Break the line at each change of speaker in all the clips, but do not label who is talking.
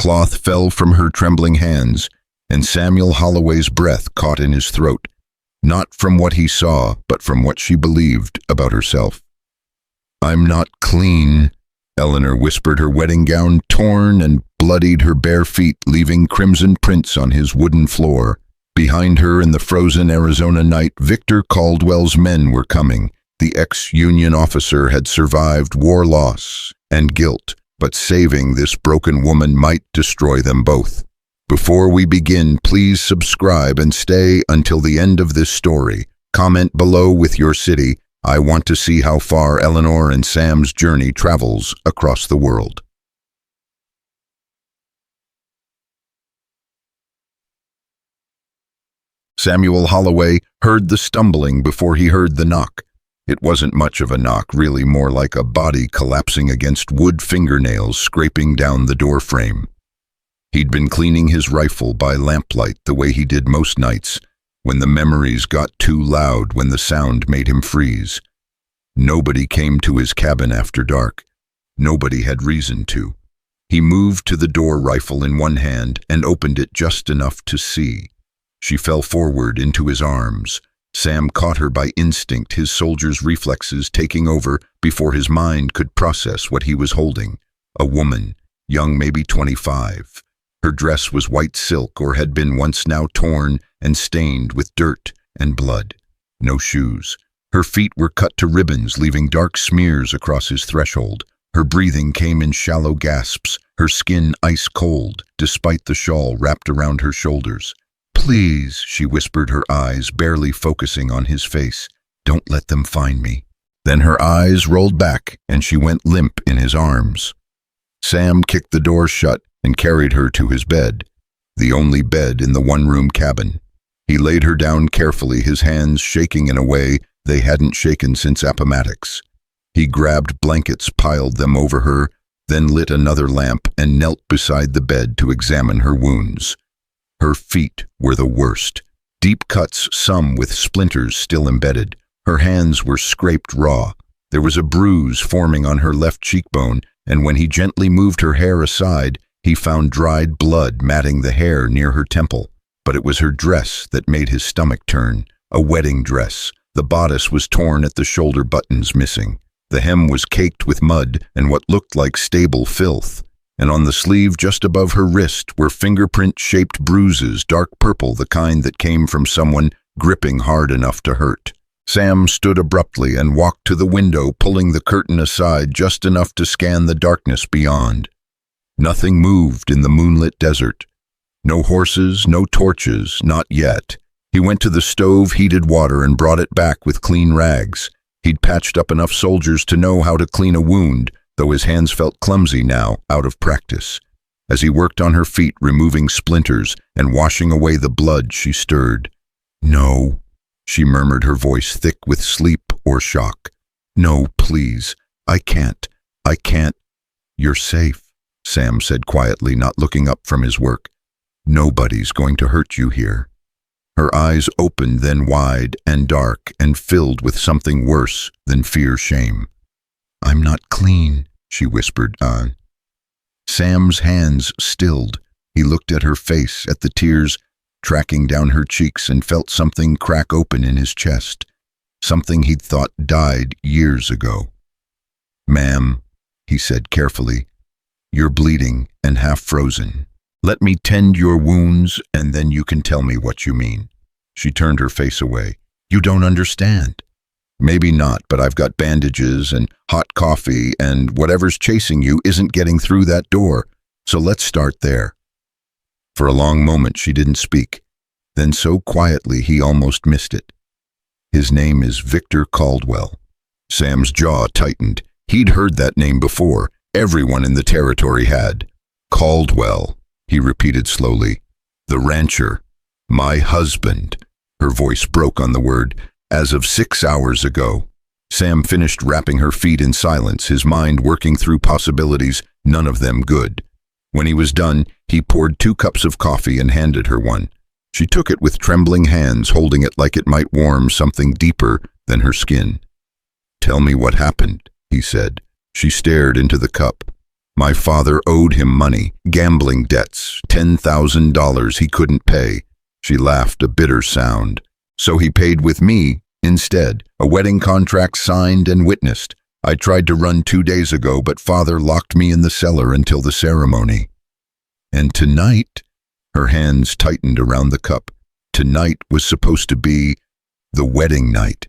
cloth fell from her trembling hands, and Samuel Holloway's breath caught in his throat, not from what he saw, but from what she believed about herself. "I'm not clean," Eleanor whispered, her wedding gown torn and bloodied her bare feet, leaving crimson prints on his wooden floor. Behind her in the frozen Arizona night, Victor Caldwell's men were coming. The ex-Union officer had survived war loss and guilt, but saving this broken woman might destroy them both. Before we begin, please subscribe and stay until the end of this story. Comment below with your city. I want to see how far Eleanor and Sam's journey travels across the world. Samuel Holloway heard the stumbling before he heard the knock. It wasn't much of a knock, really more like a body collapsing against wood fingernails scraping down the door frame. He'd been cleaning his rifle by lamplight the way he did most nights, when the memories got too loud, when the sound made him freeze. Nobody came to his cabin after dark. Nobody had reason to. He moved to the door, rifle in one hand, and opened it just enough to see. She fell forward into his arms. Sam caught her by instinct, his soldier's reflexes taking over before his mind could process what he was holding. A woman, young, maybe 25. Her dress was white silk, or had been once, now torn and stained with dirt and blood. No shoes. Her feet were cut to ribbons, leaving dark smears across his threshold. Her breathing came in shallow gasps, her skin ice cold, despite the shawl wrapped around her shoulders. "Please," she whispered, her eyes barely focusing on his face. "Don't let them find me." Then her eyes rolled back, and she went limp in his arms. Sam kicked the door shut and carried her to his bed, the only bed in the one-room cabin. He laid her down carefully, his hands shaking in a way they hadn't shaken since Appomattox. He grabbed blankets, piled them over her, then lit another lamp and knelt beside the bed to examine her wounds. Her feet were the worst, deep cuts, some with splinters still embedded. Her hands were scraped raw. There was a bruise forming on her left cheekbone, and when he gently moved her hair aside, he found dried blood matting the hair near her temple. But it was her dress that made his stomach turn, a wedding dress. The bodice was torn at the shoulder, buttons missing. The hem was caked with mud and what looked like stable filth. And on the sleeve just above her wrist were fingerprint-shaped bruises, dark purple, the kind that came from someone gripping hard enough to hurt. Sam stood abruptly and walked to the window, pulling the curtain aside just enough to scan the darkness beyond. Nothing moved in the moonlit desert. No horses, no torches, not yet. He went to the stove, heated water, and brought it back with clean rags. He'd patched up enough soldiers to know how to clean a wound, though his hands felt clumsy now, out of practice. As he worked on her feet, removing splinters and washing away the blood, she stirred. "No," she murmured, her voice thick with sleep or shock. "No, please. I can't. You're safe," Sam said quietly, not looking up from his work. "Nobody's going to hurt you here." Her eyes opened, then wide and dark and filled with something worse than fear-shame. "I'm not clean," she whispered. Sam's hands stilled. He looked at her face, at the tears tracking down her cheeks, and felt something crack open in his chest, something he'd thought died years ago. "Ma'am," he said carefully, "you're bleeding and half frozen. Let me tend your wounds, and then you can tell me what you mean." She turned her face away. "You don't understand." "Maybe not, but I've got bandages and hot coffee, and whatever's chasing you isn't getting through that door, so let's start there." For a long moment she didn't speak, then so quietly he almost missed it. "His name is Victor Caldwell." Sam's jaw tightened. He'd heard that name before. Everyone in the territory had. "Caldwell," he repeated slowly. "The rancher. My husband." Her voice broke on the word. "As of 6 hours ago." Sam finished wrapping her feet in silence, his mind working through possibilities, none of them good. When he was done, he poured 2 cups of coffee and handed her one. She took it with trembling hands, holding it like it might warm something deeper than her skin. "Tell me what happened," he said. She stared into the cup. My father owed him money, gambling debts, $10,000 he couldn't pay. She laughed, a bitter sound. So he paid with me instead, a wedding contract signed and witnessed. I tried to run 2 days ago, but father locked me in the cellar until the ceremony. And tonight, her hands tightened around the cup. Tonight was supposed to be the wedding night.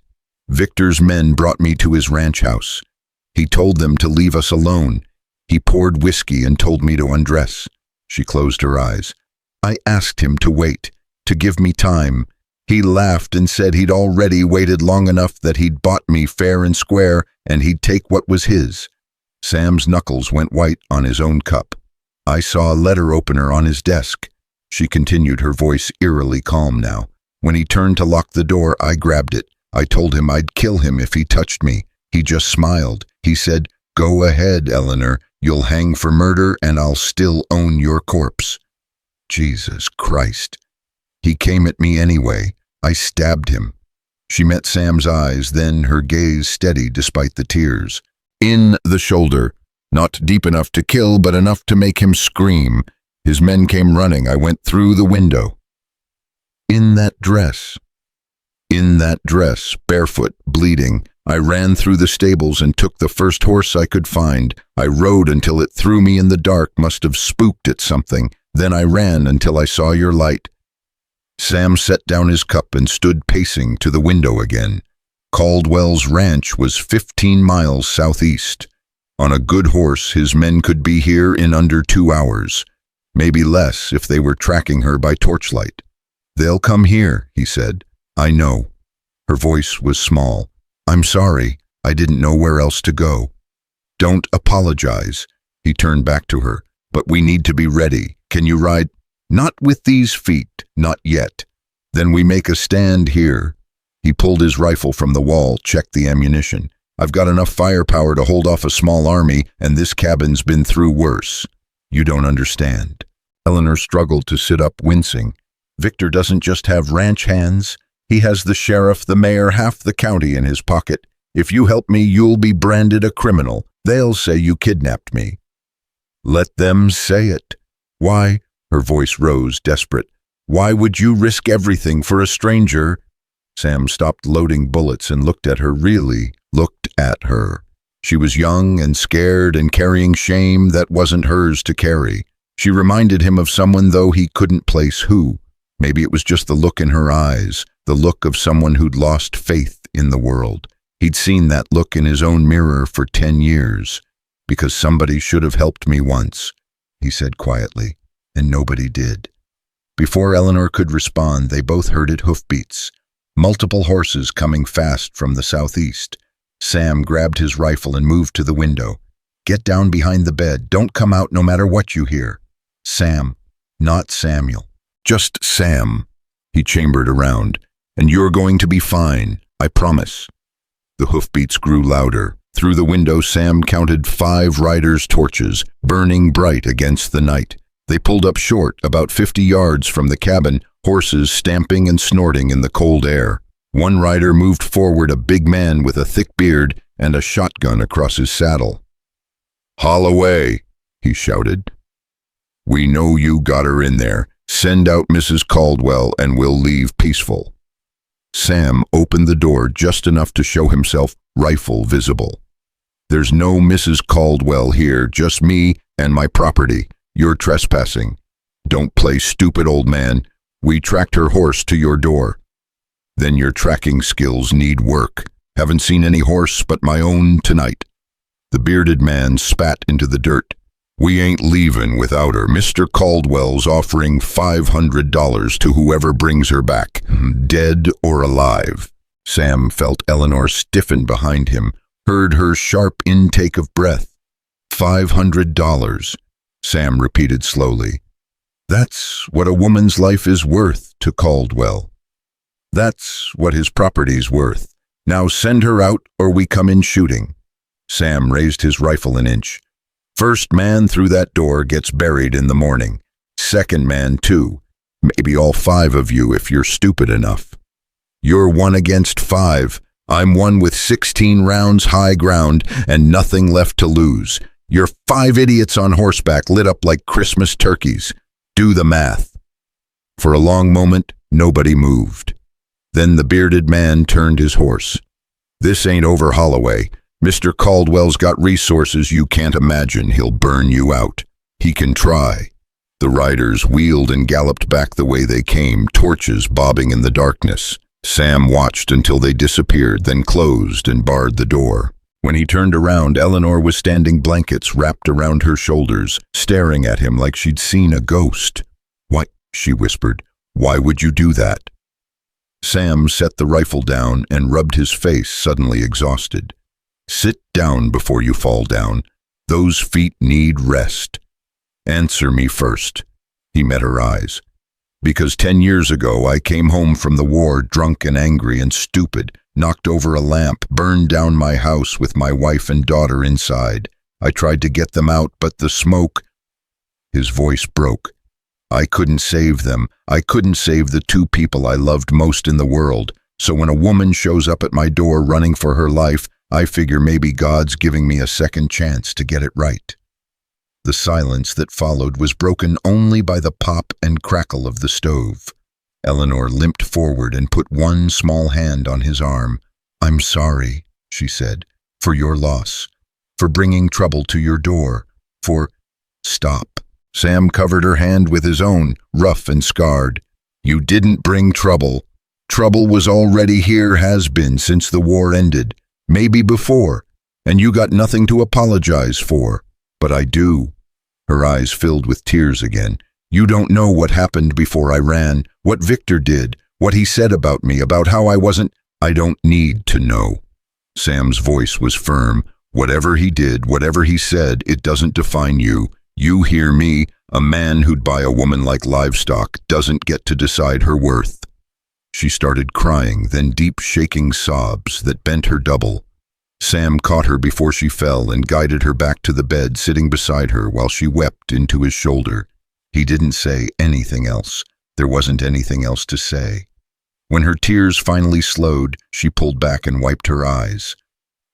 Victor's men brought me to his ranch house. He told them to leave us alone. He poured whiskey and told me to undress. She closed her eyes. I asked him to wait, to give me time. He laughed and said he'd already waited long enough, that he'd bought me fair and square, and he'd take what was his. Sam's knuckles went white on his own cup. I saw a letter opener on his desk. She continued, her voice eerily calm now. When he turned to lock the door, I grabbed it. I told him I'd kill him if he touched me. He just smiled. He said, "Go ahead, Eleanor. You'll hang for murder and I'll still own your corpse." Jesus Christ. He came at me anyway. I stabbed him. She met Sam's eyes, then her gaze steady despite the tears. In the shoulder. Not deep enough to kill, but enough to make him scream. His men came running. I went through the window. In that dress, barefoot, bleeding, I ran through the stables and took the first horse I could find. I rode until it threw me in the dark, must have spooked at something. Then I ran until I saw your light. Sam set down his cup and stood pacing to the window again. Caldwell's ranch was 15 miles southeast. On a good horse, his men could be here in under 2 hours. Maybe less if they were tracking her by torchlight. They'll come here, he said. I know. Her voice was small. I'm sorry. I didn't know where else to go. Don't apologize. He turned back to her. But we need to be ready. Can you ride? Not with these feet, not yet. Then we make a stand here. He pulled his rifle from the wall, checked the ammunition. I've got enough firepower to hold off a small army, and this cabin's been through worse. You don't understand. Eleanor struggled to sit up, wincing. Victor doesn't just have ranch hands. He has the sheriff, the mayor, half the county in his pocket. If you help me, you'll be branded a criminal. They'll say you kidnapped me. Let them say it. Why? Her voice rose, desperate. Why would you risk everything for a stranger? Sam stopped loading bullets and looked at her, really looked at her. She was young and scared and carrying shame that wasn't hers to carry. She reminded him of someone, though he couldn't place who. Maybe it was just the look in her eyes, the look of someone who'd lost faith in the world. He'd seen that look in his own mirror for 10 years. Because somebody should have helped me once, he said quietly, and nobody did. Before Eleanor could respond, they both heard it, hoofbeats. Multiple horses coming fast from the southeast. Sam grabbed his rifle and moved to the window. Get down behind the bed. Don't come out no matter what you hear. Sam, not Samuel. Just Sam. He chambered around. And you're going to be fine, I promise. The hoofbeats grew louder. Through the window, Sam counted 5 riders' torches, burning bright against the night. They pulled up short, about 50 yards from the cabin, horses stamping and snorting in the cold air. One rider moved forward, a big man with a thick beard and a shotgun across his saddle. Holloway, he shouted. We know you got her in there. Send out Mrs. Caldwell and we'll leave peaceful. Sam opened the door just enough to show himself, rifle visible. There's no Mrs. Caldwell here, just me and my property. You're trespassing. Don't play stupid, old man. We tracked her horse to your door. Then your tracking skills need work. Haven't seen any horse but my own tonight. The bearded man spat into the dirt. We ain't leaving without her. Mr. Caldwell's offering $500 to whoever brings her back, dead or alive. Sam felt Eleanor stiffen behind him, heard her sharp intake of breath. $500, Sam repeated slowly. That's what a woman's life is worth to Caldwell. That's what his property's worth. Now send her out or we come in shooting. Sam raised his rifle an inch. First man through that door gets buried in the morning. Second man, too. Maybe all 5 of you if you're stupid enough. You're 1 against 5. I'm 1 with 16 rounds high ground and nothing left to lose. You're 5 idiots on horseback lit up like Christmas turkeys. Do the math." For a long moment, nobody moved. Then the bearded man turned his horse. "This ain't over, Holloway. Mr. Caldwell's got resources you can't imagine. He'll burn you out. He can try." The riders wheeled and galloped back the way they came, torches bobbing in the darkness. Sam watched until they disappeared, then closed and barred the door. When he turned around, Eleanor was standing, blankets wrapped around her shoulders, staring at him like she'd seen a ghost. "Why," she whispered, "why would you do that?" Sam set the rifle down and rubbed his face, suddenly exhausted. "Sit down before you fall down. Those feet need rest. Answer me first." He met her eyes. "Because 10 years ago I came home from the war drunk and angry and stupid, knocked over a lamp, burned down my house with my wife and daughter inside. I tried to get them out, but the smoke—" His voice broke. "I couldn't save them. I couldn't save the 2 people I loved most in the world. So when a woman shows up at my door running for her life, I figure maybe God's giving me a second chance to get it right." The silence that followed was broken only by the pop and crackle of the stove. Eleanor limped forward and put one small hand on his arm. "I'm sorry," she said, "for your loss, for bringing trouble to your door, for—" "Stop." Sam covered her hand with his own, rough and scarred. "You didn't bring trouble. Trouble was already here, has been since the war ended, maybe before, and you got nothing to apologize for. But I do." Her eyes filled with tears again. "You don't know what happened before I ran, what Victor did, what he said about me, about how I wasn't—" "I don't need to know." Sam's voice was firm. "Whatever he did, whatever he said, it doesn't define you. You hear me? A man who'd buy a woman like livestock doesn't get to decide her worth." She started crying, then deep shaking sobs that bent her double. Sam caught her before she fell and guided her back to the bed, sitting beside her while she wept into his shoulder. He didn't say anything else. There wasn't anything else to say. When her tears finally slowed, she pulled back and wiped her eyes.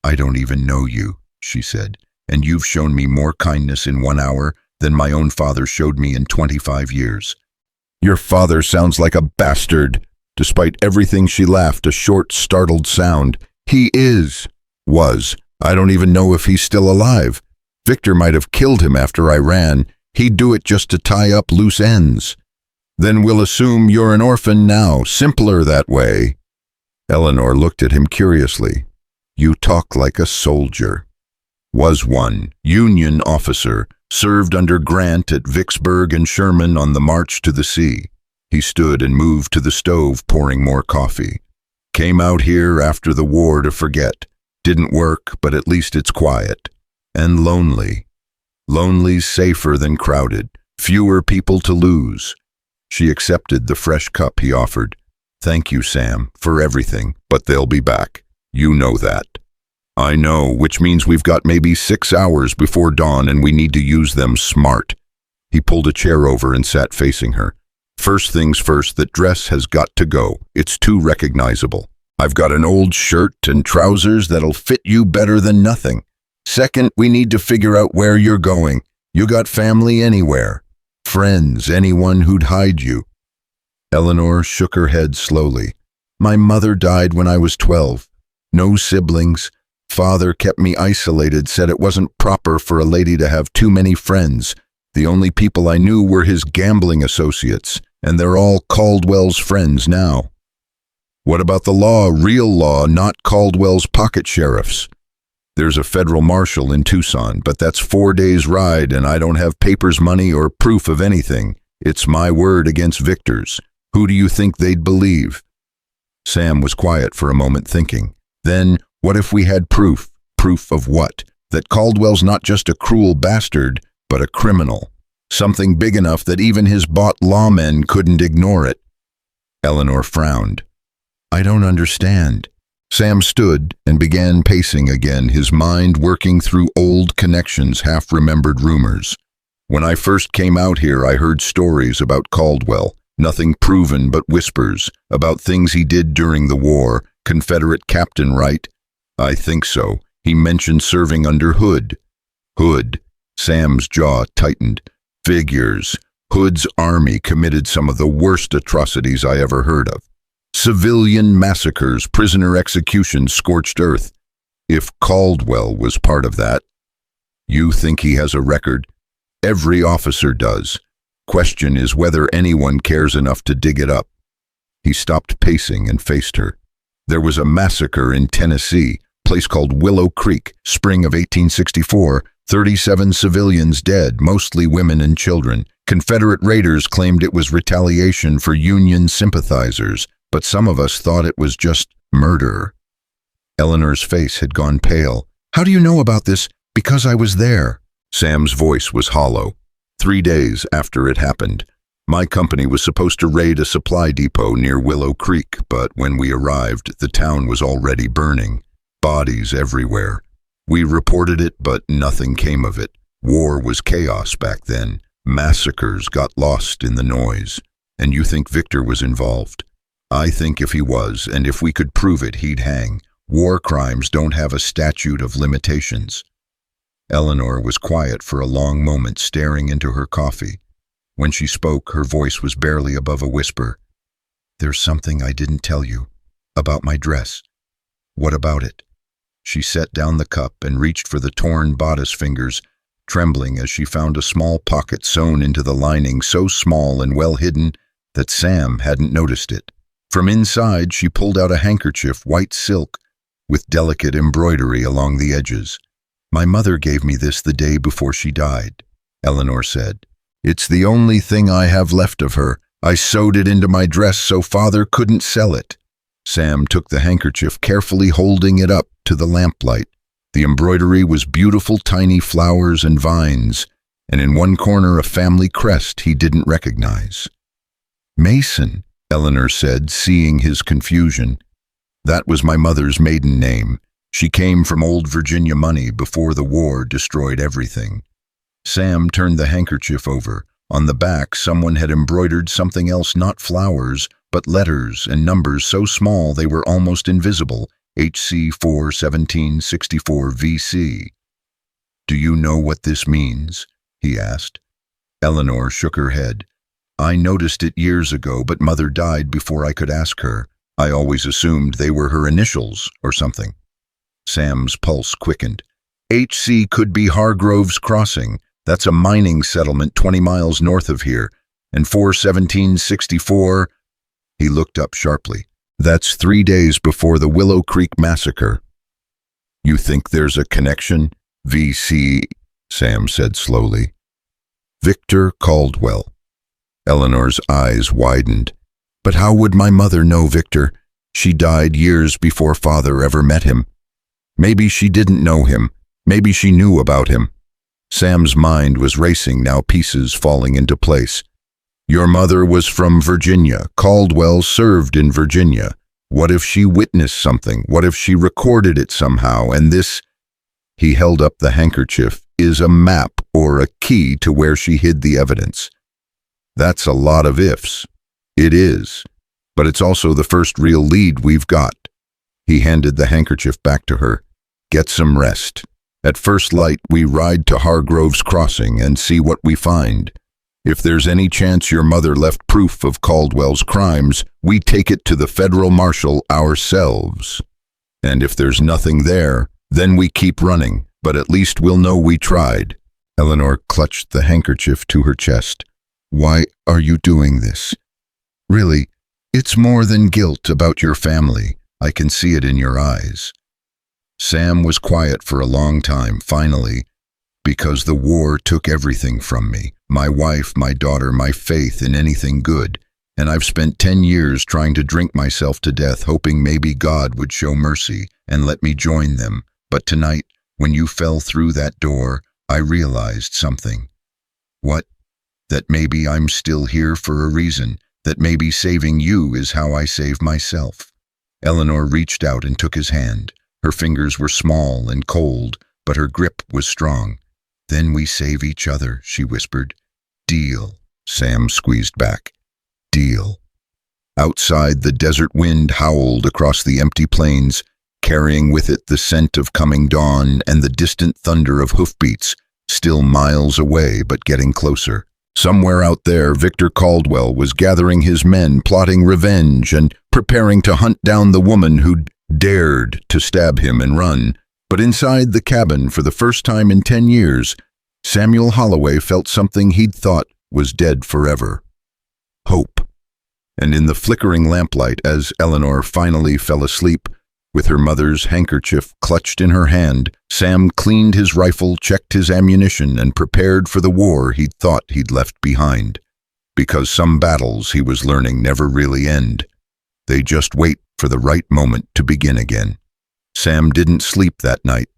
"I don't even know you," she said, "and you've shown me more kindness in 1 hour than my own father showed me in 25 years. Your father sounds like a bastard." Despite everything, she laughed, a short, startled sound. "He was. I don't even know if he's still alive. Victor might have killed him after I ran. He'd do it just to tie up loose ends. Then we'll assume you're an orphan now. Simpler that way." Eleanor looked at him curiously. "You talk like a soldier." "Was one. Union officer. Served under Grant at Vicksburg and Sherman on the march to the sea." He stood and moved to the stove, pouring more coffee. "Came out here after the war to forget. Didn't work, but at least it's quiet. And lonely. Lonely's safer than crowded. Fewer people to lose." She accepted the fresh cup he offered. "Thank you, Sam, for everything, but they'll be back. You know that." "I know, which means we've got maybe 6 hours before dawn and we need to use them smart." He pulled a chair over and sat facing her. "First things first, that dress has got to go. It's too recognizable. I've got an old shirt and trousers that'll fit you better than nothing. Second, we need to figure out where you're going. You got family anywhere? Friends, anyone who'd hide you?" Eleanor shook her head slowly. "My mother died when I was 12. No siblings. Father kept me isolated, said it wasn't proper for a lady to have too many friends. The only people I knew were his gambling associates, and they're all Caldwell's friends now." "What about the law, real law, not Caldwell's pocket sheriffs?" "There's a federal marshal in Tucson, but that's 4 days' ride and I don't have papers, money, or proof of anything. It's my word against Victor's. Who do you think they'd believe?" Sam was quiet for a moment, thinking. Then, what if we had proof? Proof of what? That Caldwell's not just a cruel bastard, but a criminal. Something big enough that even his bought lawmen couldn't ignore it. Eleanor frowned. "I don't understand." Sam stood and began pacing again, his mind working through old connections, half-remembered rumors. "When I first came out here, I heard stories about Caldwell, nothing proven but whispers, about things he did during the war. Confederate captain, right?" "I think so. He mentioned serving under Hood." "Hood. Sam's jaw tightened. Figures. Hood's army committed some of the worst atrocities I ever heard of. Civilian massacres, prisoner executions, scorched earth. If Caldwell was part of that, you think he has a record? Every officer does. Question is whether anyone cares enough to dig it up. He stopped pacing and faced her. There was a massacre in Tennessee, place called Willow Creek, spring of 1864. 37 civilians dead, mostly women and children. Confederate raiders claimed it was retaliation for Union sympathizers, but some of us thought it was just murder. Eleanor's face had gone pale. How do you know about this? Because I was there. Sam's voice was hollow. 3 days after it happened, my company was supposed to raid a supply depot near Willow Creek, but when we arrived, the town was already burning. Bodies everywhere. We reported it, but nothing came of it. War was chaos back then. Massacres got lost in the noise. And you think Victor was involved? I think if he was, and if we could prove it, he'd hang. War crimes don't have a statute of limitations. Eleanor was quiet for a long moment, staring into her coffee. When she spoke, her voice was barely above a whisper. There's something I didn't tell you. About my dress. What about it? She set down the cup and reached for the torn bodice fingers, trembling as she found a small pocket sewn into the lining, so small and well hidden that Sam hadn't noticed it. From inside, she pulled out a handkerchief, white silk, with delicate embroidery along the edges. My mother gave me this the day before she died, Eleanor said. It's the only thing I have left of her. I sewed it into my dress so Father couldn't sell it. Sam took the handkerchief, carefully holding it up to the lamplight. The embroidery was beautiful tiny flowers and vines, and in one corner a family crest he didn't recognize. Mason, Eleanor said, seeing his confusion. That was my mother's maiden name. She came from old Virginia money before the war destroyed everything. Sam turned the handkerchief over. On the back, someone had embroidered something else, not flowers, but letters and numbers so small they were almost invisible. HC 41764 VC. Do you know what this means? He asked. Eleanor shook her head. I noticed it years ago, but Mother died before I could ask her. I always assumed they were her initials or something. Sam's pulse quickened. HC could be Hargrove's Crossing. That's a mining settlement 20 miles north of here. And 41764... He looked up sharply. That's 3 days before the Willow Creek massacre. You think there's a connection? VC, Sam said slowly. Victor Caldwell. Eleanor's eyes widened. But how would my mother know Victor? She died years before Father ever met him. Maybe she didn't know him. Maybe she knew about him. Sam's mind was racing now, pieces falling into place. Your mother was from Virginia. Caldwell served in Virginia. What if she witnessed something? What if she recorded it somehow? And this, he held up the handkerchief, is a map or a key to where she hid the evidence. That's a lot of ifs. It is. But it's also the first real lead we've got. He handed the handkerchief back to her. Get some rest. At first light, we ride to Hargrove's Crossing and see what we find. If there's any chance your mother left proof of Caldwell's crimes, we take it to the federal marshal ourselves. And if there's nothing there, then we keep running, but at least we'll know we tried. Eleanor clutched the handkerchief to her chest. Why are you doing this? Really, it's more than guilt about your family. I can see it in your eyes. Sam was quiet for a long time, finally, because the war took everything from me. My wife, my daughter, my faith in anything good. And I've spent 10 years trying to drink myself to death, hoping maybe God would show mercy and let me join them. But tonight, when you fell through that door, I realized something. What? That maybe I'm still here for a reason. That maybe saving you is how I save myself. Eleanor reached out and took his hand. Her fingers were small and cold, but her grip was strong. Then we save each other, she whispered. Deal. Sam squeezed back. Deal. Outside, the desert wind howled across the empty plains, carrying with it the scent of coming dawn and the distant thunder of hoofbeats. still miles away but getting closer. Somewhere out there, Victor Caldwell was gathering his men, plotting revenge and preparing to hunt down the woman who'd dared to stab him and run. But inside the cabin, for the first time in 10 years, Samuel Holloway felt something he'd thought was dead forever. Hope. And in the flickering lamplight, as Eleanor finally fell asleep, with her mother's handkerchief clutched in her hand, Sam cleaned his rifle, checked his ammunition, and prepared for the war he'd thought he'd left behind. Because some battles, he was learning, never really end. They just wait for the right moment to begin again. Sam didn't sleep that night.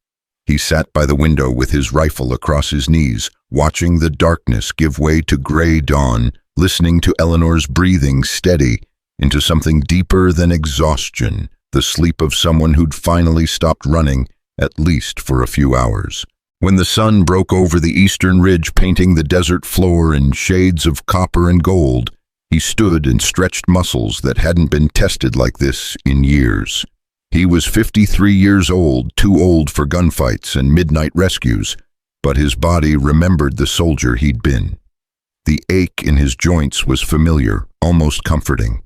He sat by the window with his rifle across his knees, watching the darkness give way to gray dawn, listening to Eleanor's breathing steady into something deeper than exhaustion, the sleep of someone who'd finally stopped running, at least for a few hours. When the sun broke over the eastern ridge, painting the desert floor in shades of copper and gold, he stood and stretched muscles that hadn't been tested like this in years. He was 53 years old, too old for gunfights and midnight rescues, but his body remembered the soldier he'd been. The ache in his joints was familiar, almost comforting.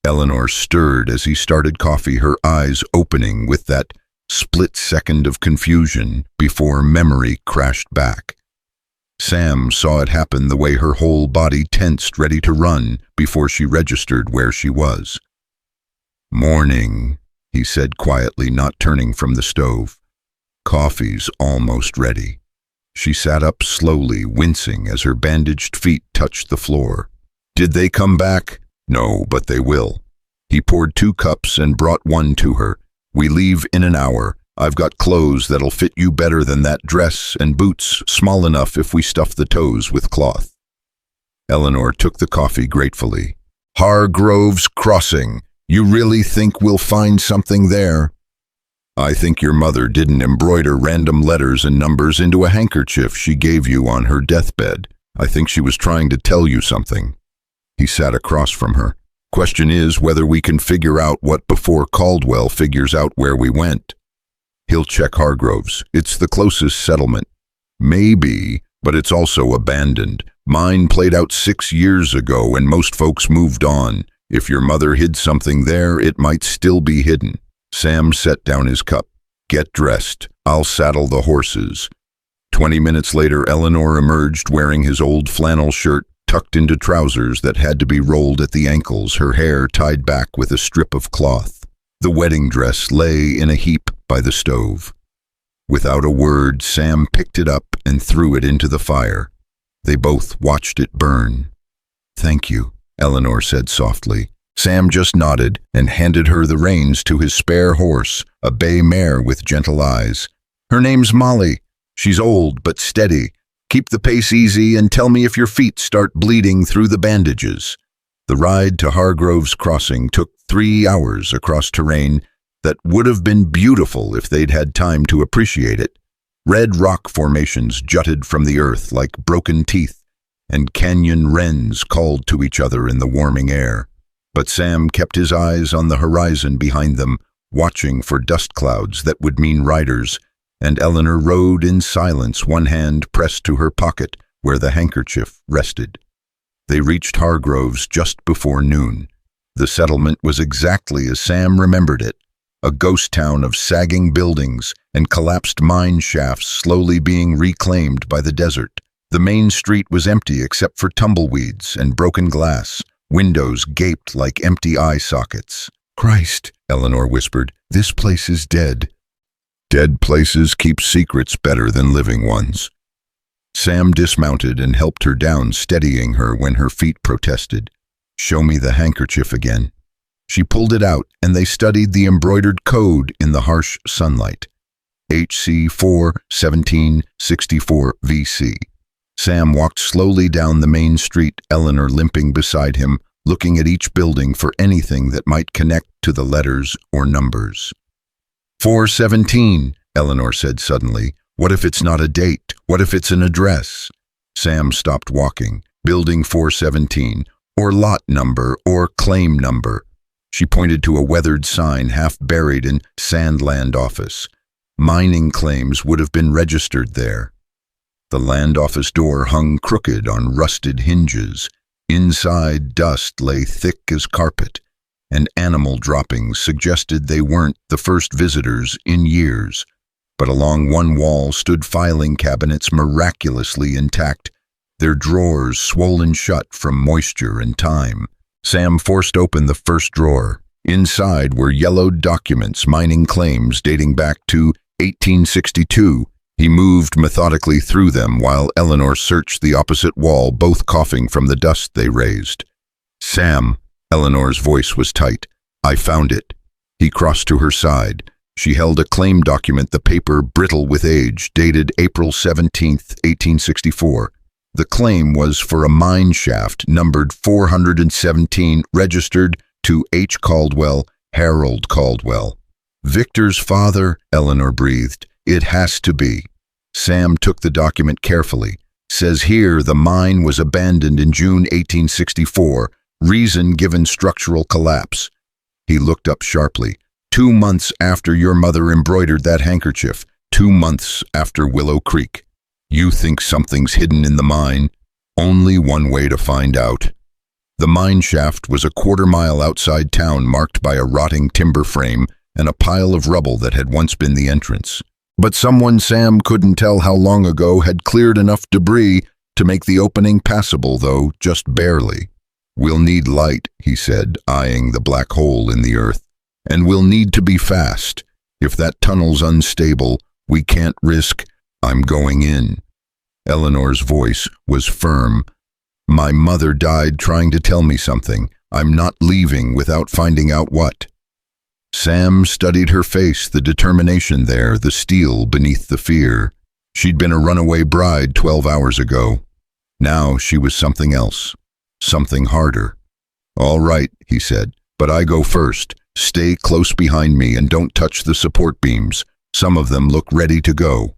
Eleanor stirred as he started coffee, her eyes opening with that split second of confusion before memory crashed back. Sam saw it happen the way her whole body tensed, ready to run, before she registered where she was. "Morning," he said quietly, not turning from the stove. "Coffee's almost ready." She sat up slowly, wincing as her bandaged feet touched the floor. "Did they come back?" "No, but they will." He poured 2 cups and brought one to her. "We leave in an hour. I've got clothes that'll fit you better than that dress, and boots small enough if we stuff the toes with cloth." Eleanor took the coffee gratefully. "Hargrove's Crossing. You really think we'll find something there?" "I think your mother didn't embroider random letters and numbers into a handkerchief she gave you on her deathbed. I think she was trying to tell you something." He sat across from her. "Question is whether we can figure out what before Caldwell figures out where we went." "He'll check Hargrove's. It's the closest settlement." "Maybe, but it's also abandoned. Mine played out 6 years ago and most folks moved on. If your mother hid something there, it might still be hidden." Sam set down his cup. "Get dressed. I'll saddle the horses." 20 minutes later, Eleanor emerged wearing his old flannel shirt, tucked into trousers that had to be rolled at the ankles, her hair tied back with a strip of cloth. The wedding dress lay in a heap by the stove. Without a word, Sam picked it up and threw it into the fire. They both watched it burn. "Thank you," Eleanor said softly. Sam just nodded and handed her the reins to his spare horse, a bay mare with gentle eyes. "Her name's Molly. She's old but steady. Keep the pace easy and tell me if your feet start bleeding through the bandages." The ride to Hargrove's Crossing took 3 hours across terrain that would have been beautiful if they'd had time to appreciate it. Red rock formations jutted from the earth like broken teeth, and canyon wrens called to each other in the warming air. But Sam kept his eyes on the horizon behind them, watching for dust clouds that would mean riders, and Eleanor rode in silence, one hand pressed to her pocket where the handkerchief rested. They reached Hargrove's just before noon. The settlement was exactly as Sam remembered it, a ghost town of sagging buildings and collapsed mine shafts slowly being reclaimed by the desert. The main street was empty except for tumbleweeds and broken glass. Windows gaped like empty eye sockets. "Christ," Eleanor whispered, "this place is dead." Dead places keep secrets better than living ones. Sam dismounted and helped her down, steadying her when her feet protested. "Show me the handkerchief again." She pulled it out, and they studied the embroidered code in the harsh sunlight. HC 41764 VC. Sam walked slowly down the main street, Eleanor limping beside him, looking at each building for anything that might connect to the letters or numbers. 417, Eleanor said suddenly. "What if it's not a date? What if it's an address?" Sam stopped walking. Building 417, or lot number, or claim number. She pointed to a weathered sign half buried in Sandland office. Mining claims would have been registered there. The land office door hung crooked on rusted hinges. Inside, dust lay thick as carpet, and animal droppings suggested they weren't the first visitors in years. But along one wall stood filing cabinets miraculously intact, their drawers swollen shut from moisture and time. Sam forced open the first drawer. Inside were yellowed documents, mining claims dating back to 1862. He moved methodically through them while Eleanor searched the opposite wall, both coughing from the dust they raised. "Sam," Eleanor's voice was tight. "I found it." He crossed to her side. She held a claim document, the paper brittle with age, dated April 17th, 1864. The claim was for a mine shaft numbered 417, registered to H. Caldwell, Harold Caldwell. "Victor's father," Eleanor breathed. "It has to be." Sam took the document carefully. "Says here the mine was abandoned in June 1864. Reason given structural collapse." He looked up sharply. 2 months after your mother embroidered that handkerchief. 2 months after Willow Creek. You think something's hidden in the mine? Only one way to find out. The mine shaft was a quarter-mile outside town, marked by a rotting timber frame and a pile of rubble that had once been the entrance. But someone Sam couldn't tell how long ago had cleared enough debris to make the opening passable, though just barely. "We'll need light," he said, eyeing the black hole in the earth. "And we'll need to be fast. If that tunnel's unstable, we can't risk—" "I'm going in." Eleanor's voice was firm. "My mother died trying to tell me something. I'm not leaving without finding out what." Sam studied her face, the determination there, the steel beneath the fear. She'd been a runaway bride 12 hours ago. Now she was something else, something harder. "All right," he said, "but I go first. Stay close behind me and don't touch the support beams. Some of them look ready to go."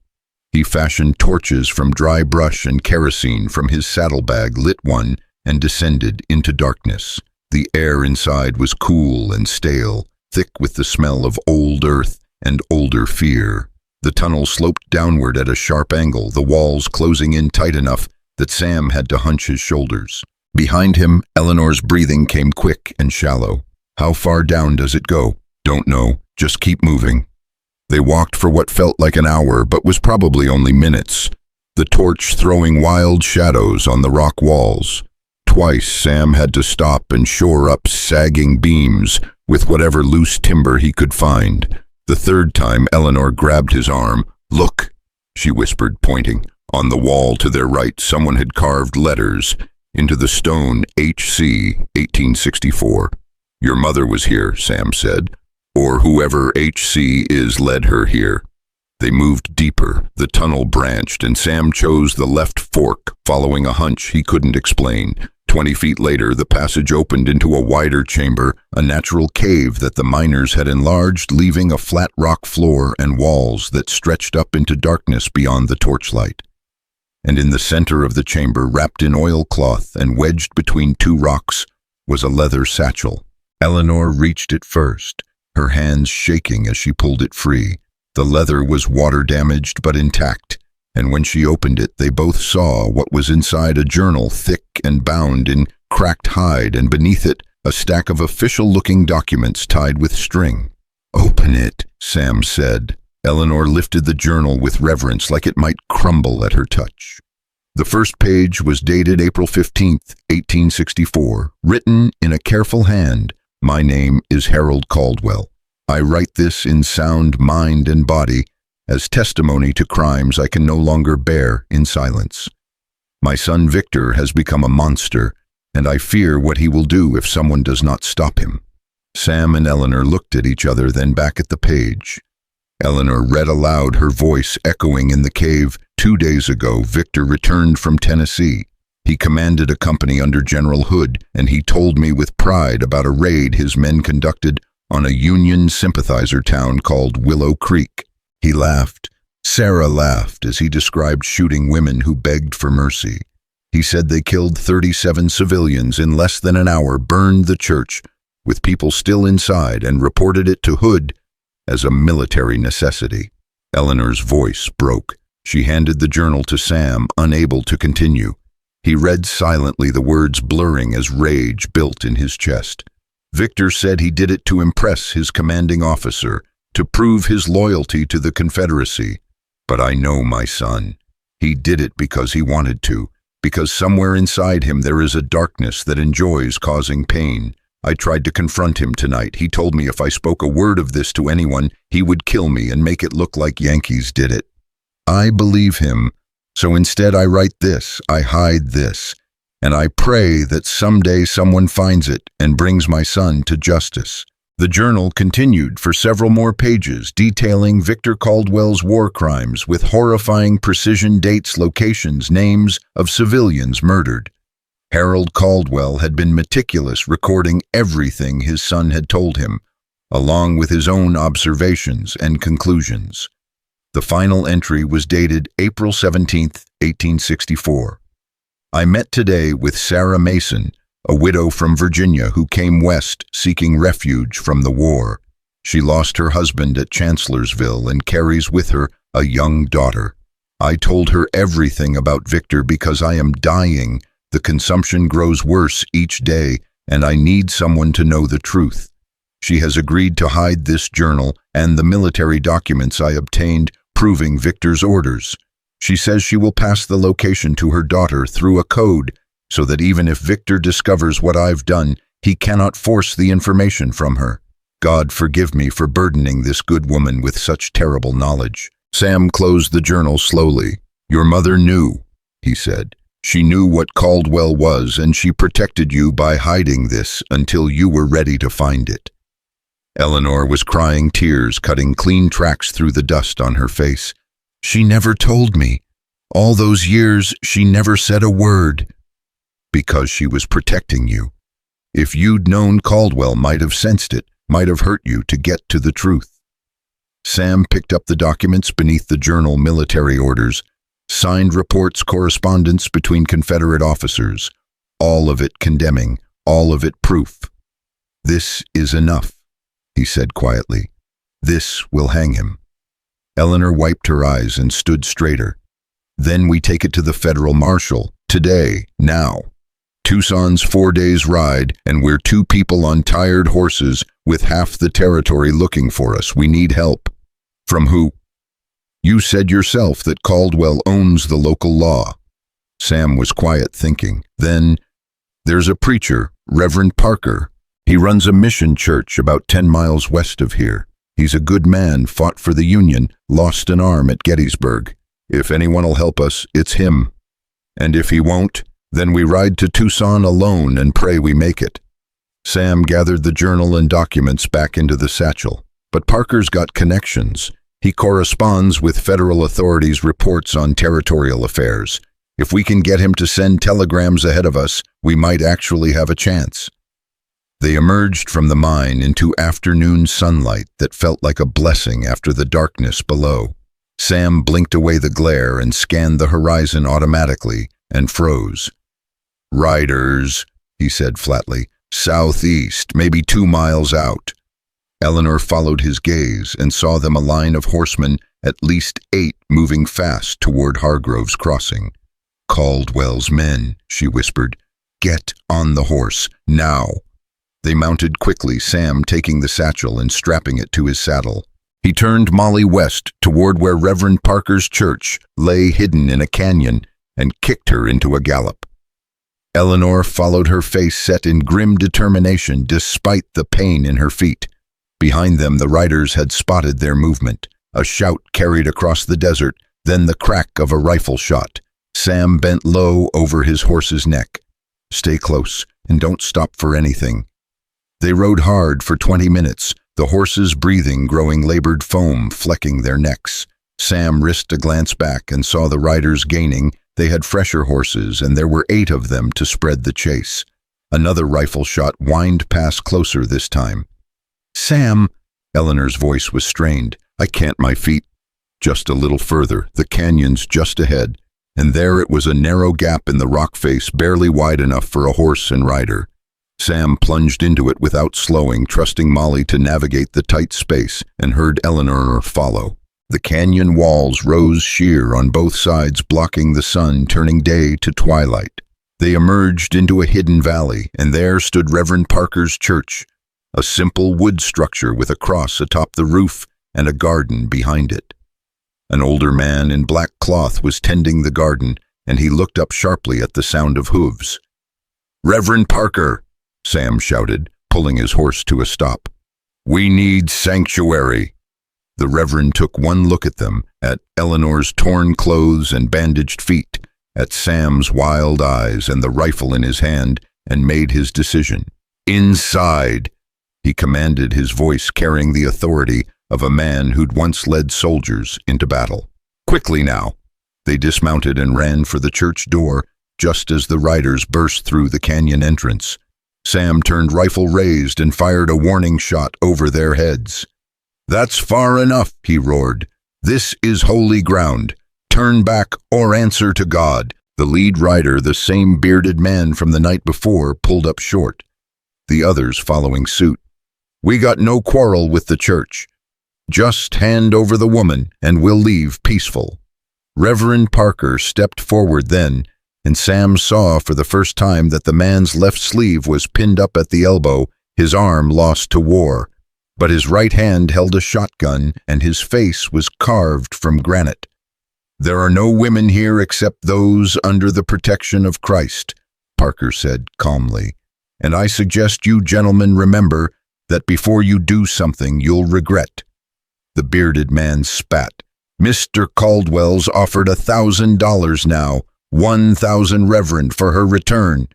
He fashioned torches from dry brush and kerosene from his saddlebag, lit one, and descended into darkness. The air inside was cool and stale, thick with the smell of old earth and older fear. The tunnel sloped downward at a sharp angle, the walls closing in tight enough that Sam had to hunch his shoulders. Behind him, Eleanor's breathing came quick and shallow. "How far down does it go?" "Don't know. Just keep moving." They walked for what felt like an hour, but was probably only minutes, the torch throwing wild shadows on the rock walls. Twice Sam had to stop and shore up sagging beams with whatever loose timber he could find. The third time, Eleanor grabbed his arm. "Look," she whispered, pointing. On the wall to their right, someone had carved letters into the stone, H.C. 1864. "Your mother was here," Sam said, "or whoever H.C. is led her here." They moved deeper. The tunnel branched, and Sam chose the left fork, following a hunch he couldn't explain. 20 feet later, the passage opened into a wider chamber, a natural cave that the miners had enlarged, leaving a flat rock floor and walls that stretched up into darkness beyond the torchlight. And in the center of the chamber, wrapped in oilcloth and wedged between two rocks, was a leather satchel. Eleanor reached it first, her hands shaking as she pulled it free. The leather was water-damaged but intact, and when she opened it, they both saw what was inside: a journal thick and bound in cracked hide, and beneath it, a stack of official-looking documents tied with string. "Open it," Sam said. Eleanor lifted the journal with reverence, like it might crumble at her touch. The first page was dated April 15th, 1864, written in a careful hand. "My name is Harold Caldwell. I write this in sound mind and body, as testimony to crimes I can no longer bear in silence. My son Victor has become a monster, and I fear what he will do if someone does not stop him." Sam and Eleanor looked at each other, then back at the page. Eleanor read aloud, her voice echoing in the cave. 2 days ago, Victor returned from Tennessee. He commanded a company under General Hood, and he told me with pride about a raid his men conducted on a Union sympathizer town called Willow Creek. He laughed. Sarah laughed as he described shooting women who begged for mercy. He said they killed 37 civilians in less than an hour, burned the church with people still inside, and reported it to Hood as a military necessity. Eleanor's voice broke. She handed the journal to Sam, unable to continue. He read silently, the words blurring as rage built in his chest. Victor said he did it to impress his commanding officer, to prove his loyalty to the Confederacy. But I know my son. He did it because he wanted to, because somewhere inside him there is a darkness that enjoys causing pain. I tried to confront him tonight. He told me if I spoke a word of this to anyone, he would kill me and make it look like Yankees did it. I believe him, so instead I write this, I hide this, and I pray that someday someone finds it and brings my son to justice. The journal continued for several more pages, detailing Victor Caldwell's war crimes with horrifying precision, dates, locations, names of civilians murdered. Harold Caldwell had been meticulous, recording everything his son had told him, along with his own observations and conclusions. The final entry was dated April 17, 1864. I met today with Sarah Mason, a widow from Virginia who came west seeking refuge from the war. She lost her husband at Chancellorsville and carries with her a young daughter. I told her everything about Victor because I am dying. The consumption grows worse each day, and I need someone to know the truth. She has agreed to hide this journal and the military documents I obtained proving Victor's orders. She says she will pass the location to her daughter through a code so that even if Victor discovers what I've done, he cannot force the information from her. God forgive me for burdening this good woman with such terrible knowledge. Sam closed the journal slowly. Your mother knew, he said. She knew what Caldwell was, and she protected you by hiding this until you were ready to find it. Eleanor was crying, tears cutting clean tracks through the dust on her face. She never told me. All those years, she never said a word. Because she was protecting you. If you'd known, Caldwell might have sensed it, might have hurt you to get to the truth. Sam picked up the documents beneath the journal, military orders, signed reports, correspondence between Confederate officers, all of it condemning, all of it proof. This is enough, he said quietly. This will hang him. Eleanor wiped her eyes and stood straighter. Then we take it to the federal marshal, today, now. Tucson's 4 days' ride, and we're 2 people on tired horses with half the territory looking for us. We need help. From who? You said yourself that Caldwell owns the local law. Sam was quiet, thinking. Then, there's a preacher, Reverend Parker. He runs a mission church about 10 miles west of here. He's a good man, fought for the Union, lost an arm at Gettysburg. If anyone'll help us, it's him. And if he won't, then we ride to Tucson alone and pray we make it. Sam gathered the journal and documents back into the satchel. But Parker's got connections. He corresponds with federal authorities' reports on territorial affairs. If we can get him to send telegrams ahead of us, we might actually have a chance. They emerged from the mine into afternoon sunlight that felt like a blessing after the darkness below. Sam blinked away the glare and scanned the horizon automatically and froze. Riders, he said flatly, southeast, maybe 2 miles out. Eleanor followed his gaze and saw them, a line of horsemen, at least 8, moving fast toward Hargrove's Crossing. Caldwell's men, she whispered. Get on the horse, now. They mounted quickly, Sam taking the satchel and strapping it to his saddle. He turned Molly west toward where Reverend Parker's church lay hidden in a canyon and kicked her into a gallop. Eleanor followed, her face set in grim determination despite the pain in her feet. Behind them, the riders had spotted their movement. A shout carried across the desert, then the crack of a rifle shot. Sam bent low over his horse's neck. Stay close and don't stop for anything. They rode hard for 20 minutes, the horses' breathing growing labored, foam flecking their necks. Sam risked a glance back and saw the riders gaining. They had fresher horses, and there were 8 of them to spread the chase. Another rifle shot whined past, closer this time. Sam, Eleanor's voice was strained. I can't, my feet. Just a little further, the canyon's just ahead, and there it was, a narrow gap in the rock face, barely wide enough for a horse and rider. Sam plunged into it without slowing, trusting Molly to navigate the tight space, and heard Eleanor follow. The canyon walls rose sheer on both sides, blocking the sun, turning day to twilight. They emerged into a hidden valley, and there stood Reverend Parker's church, a simple wood structure with a cross atop the roof and a garden behind it. An older man in black cloth was tending the garden, and he looked up sharply at the sound of hooves. "Reverend Parker," Sam shouted, pulling his horse to a stop. "We need sanctuary." The Reverend took one look at them, at Eleanor's torn clothes and bandaged feet, at Sam's wild eyes and the rifle in his hand, and made his decision. "Inside," he commanded, his voice carrying the authority of a man who'd once led soldiers into battle. "Quickly now." They dismounted and ran for the church door just as the riders burst through the canyon entrance. Sam turned, rifle raised, and fired a warning shot over their heads. "That's far enough," he roared. "This is holy ground. Turn back or answer to God." The lead rider, the same bearded man from the night before, pulled up short, the others following suit. "We got no quarrel with the church. Just hand over the woman and we'll leave peaceful." Reverend Parker stepped forward then, and Sam saw for the first time that the man's left sleeve was pinned up at the elbow, his arm lost to war. But his right hand held a shotgun, and his face was carved from granite. "There are no women here except those under the protection of Christ," Parker said calmly. "And I suggest you gentlemen remember that before you do something you'll regret." The bearded man spat. "Mr. Caldwell's offered $1,000 now, 1,000 Reverend for her return.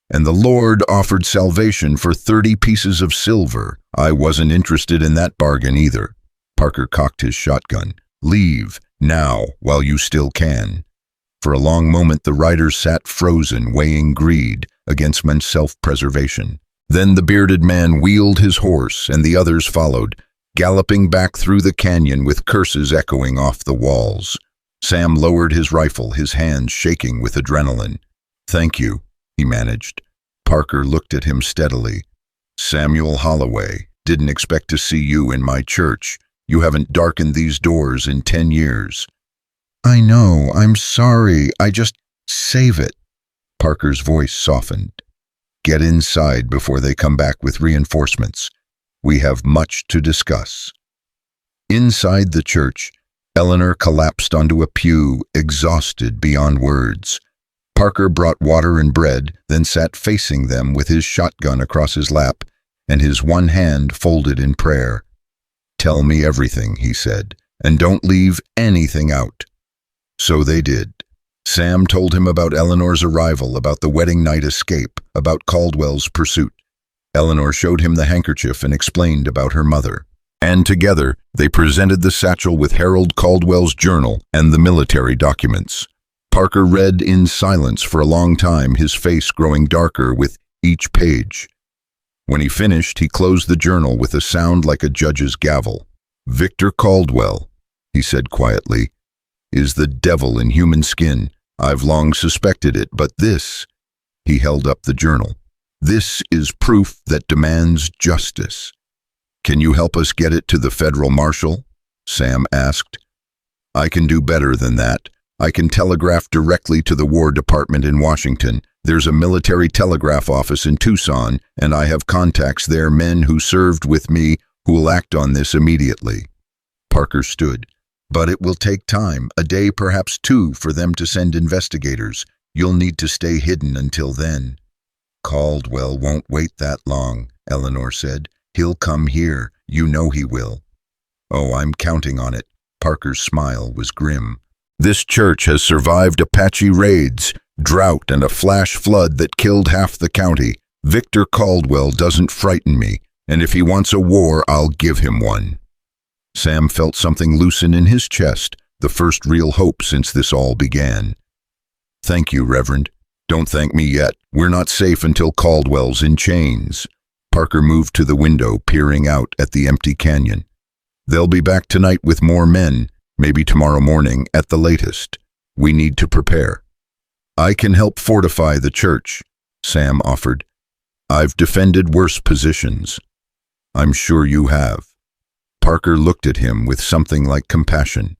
And the Lord offered salvation for 30 pieces of silver. I wasn't interested in that bargain either." Parker cocked his shotgun. "Leave, now, while you still can." For a long moment the riders sat frozen, weighing greed against men's self-preservation. Then the bearded man wheeled his horse, and the others followed, galloping back through the canyon with curses echoing off the walls. Sam lowered his rifle, his hands shaking with adrenaline. "Thank you," he managed. Parker looked at him steadily. "Samuel Holloway, didn't expect to see you in my church. You haven't darkened these doors in 10 years. "I know, I'm sorry, I just save it." Parker's voice softened. "Get inside before they come back with reinforcements. We have much to discuss." Inside the church, Eleanor collapsed onto a pew, exhausted beyond words. Parker brought water and bread, then sat facing them with his shotgun across his lap and his one hand folded in prayer. "Tell me everything," he said, "and don't leave anything out." So they did. Sam told him about Eleanor's arrival, about the wedding night escape, about Caldwell's pursuit. Eleanor showed him the handkerchief and explained about her mother. And together, they presented the satchel with Harold Caldwell's journal and the military documents. Parker read in silence for a long time, his face growing darker with each page. When he finished, he closed the journal with a sound like a judge's gavel. "Victor Caldwell," he said quietly, "is the devil in human skin. I've long suspected it, but this," he held up the journal, "this is proof that demands justice." "Can you help us get it to the federal marshal?" Sam asked. "I can do better than that. I can telegraph directly to the War Department in Washington. There's a military telegraph office in Tucson, and I have contacts there, men who served with me who will act on this immediately." Parker stood. "But it will take time, a day, perhaps 2, for them to send investigators. You'll need to stay hidden until then." "Caldwell won't wait that long," Eleanor said. "He'll come here. You know he will." "Oh, I'm counting on it." Parker's smile was grim. "This church has survived Apache raids, drought, and a flash flood that killed half the county. Victor Caldwell doesn't frighten me, and if he wants a war, I'll give him one." Sam felt something loosen in his chest, the first real hope since this all began. "Thank you, Reverend. Don't thank me yet. We're not safe until Caldwell's in chains." Parker moved to the window, peering out at the empty canyon. "They'll be back tonight with more men. Maybe tomorrow morning at the latest. We need to prepare." "I can help fortify the church," Sam offered. "I've defended worse positions." "I'm sure you have." Parker looked at him with something like compassion.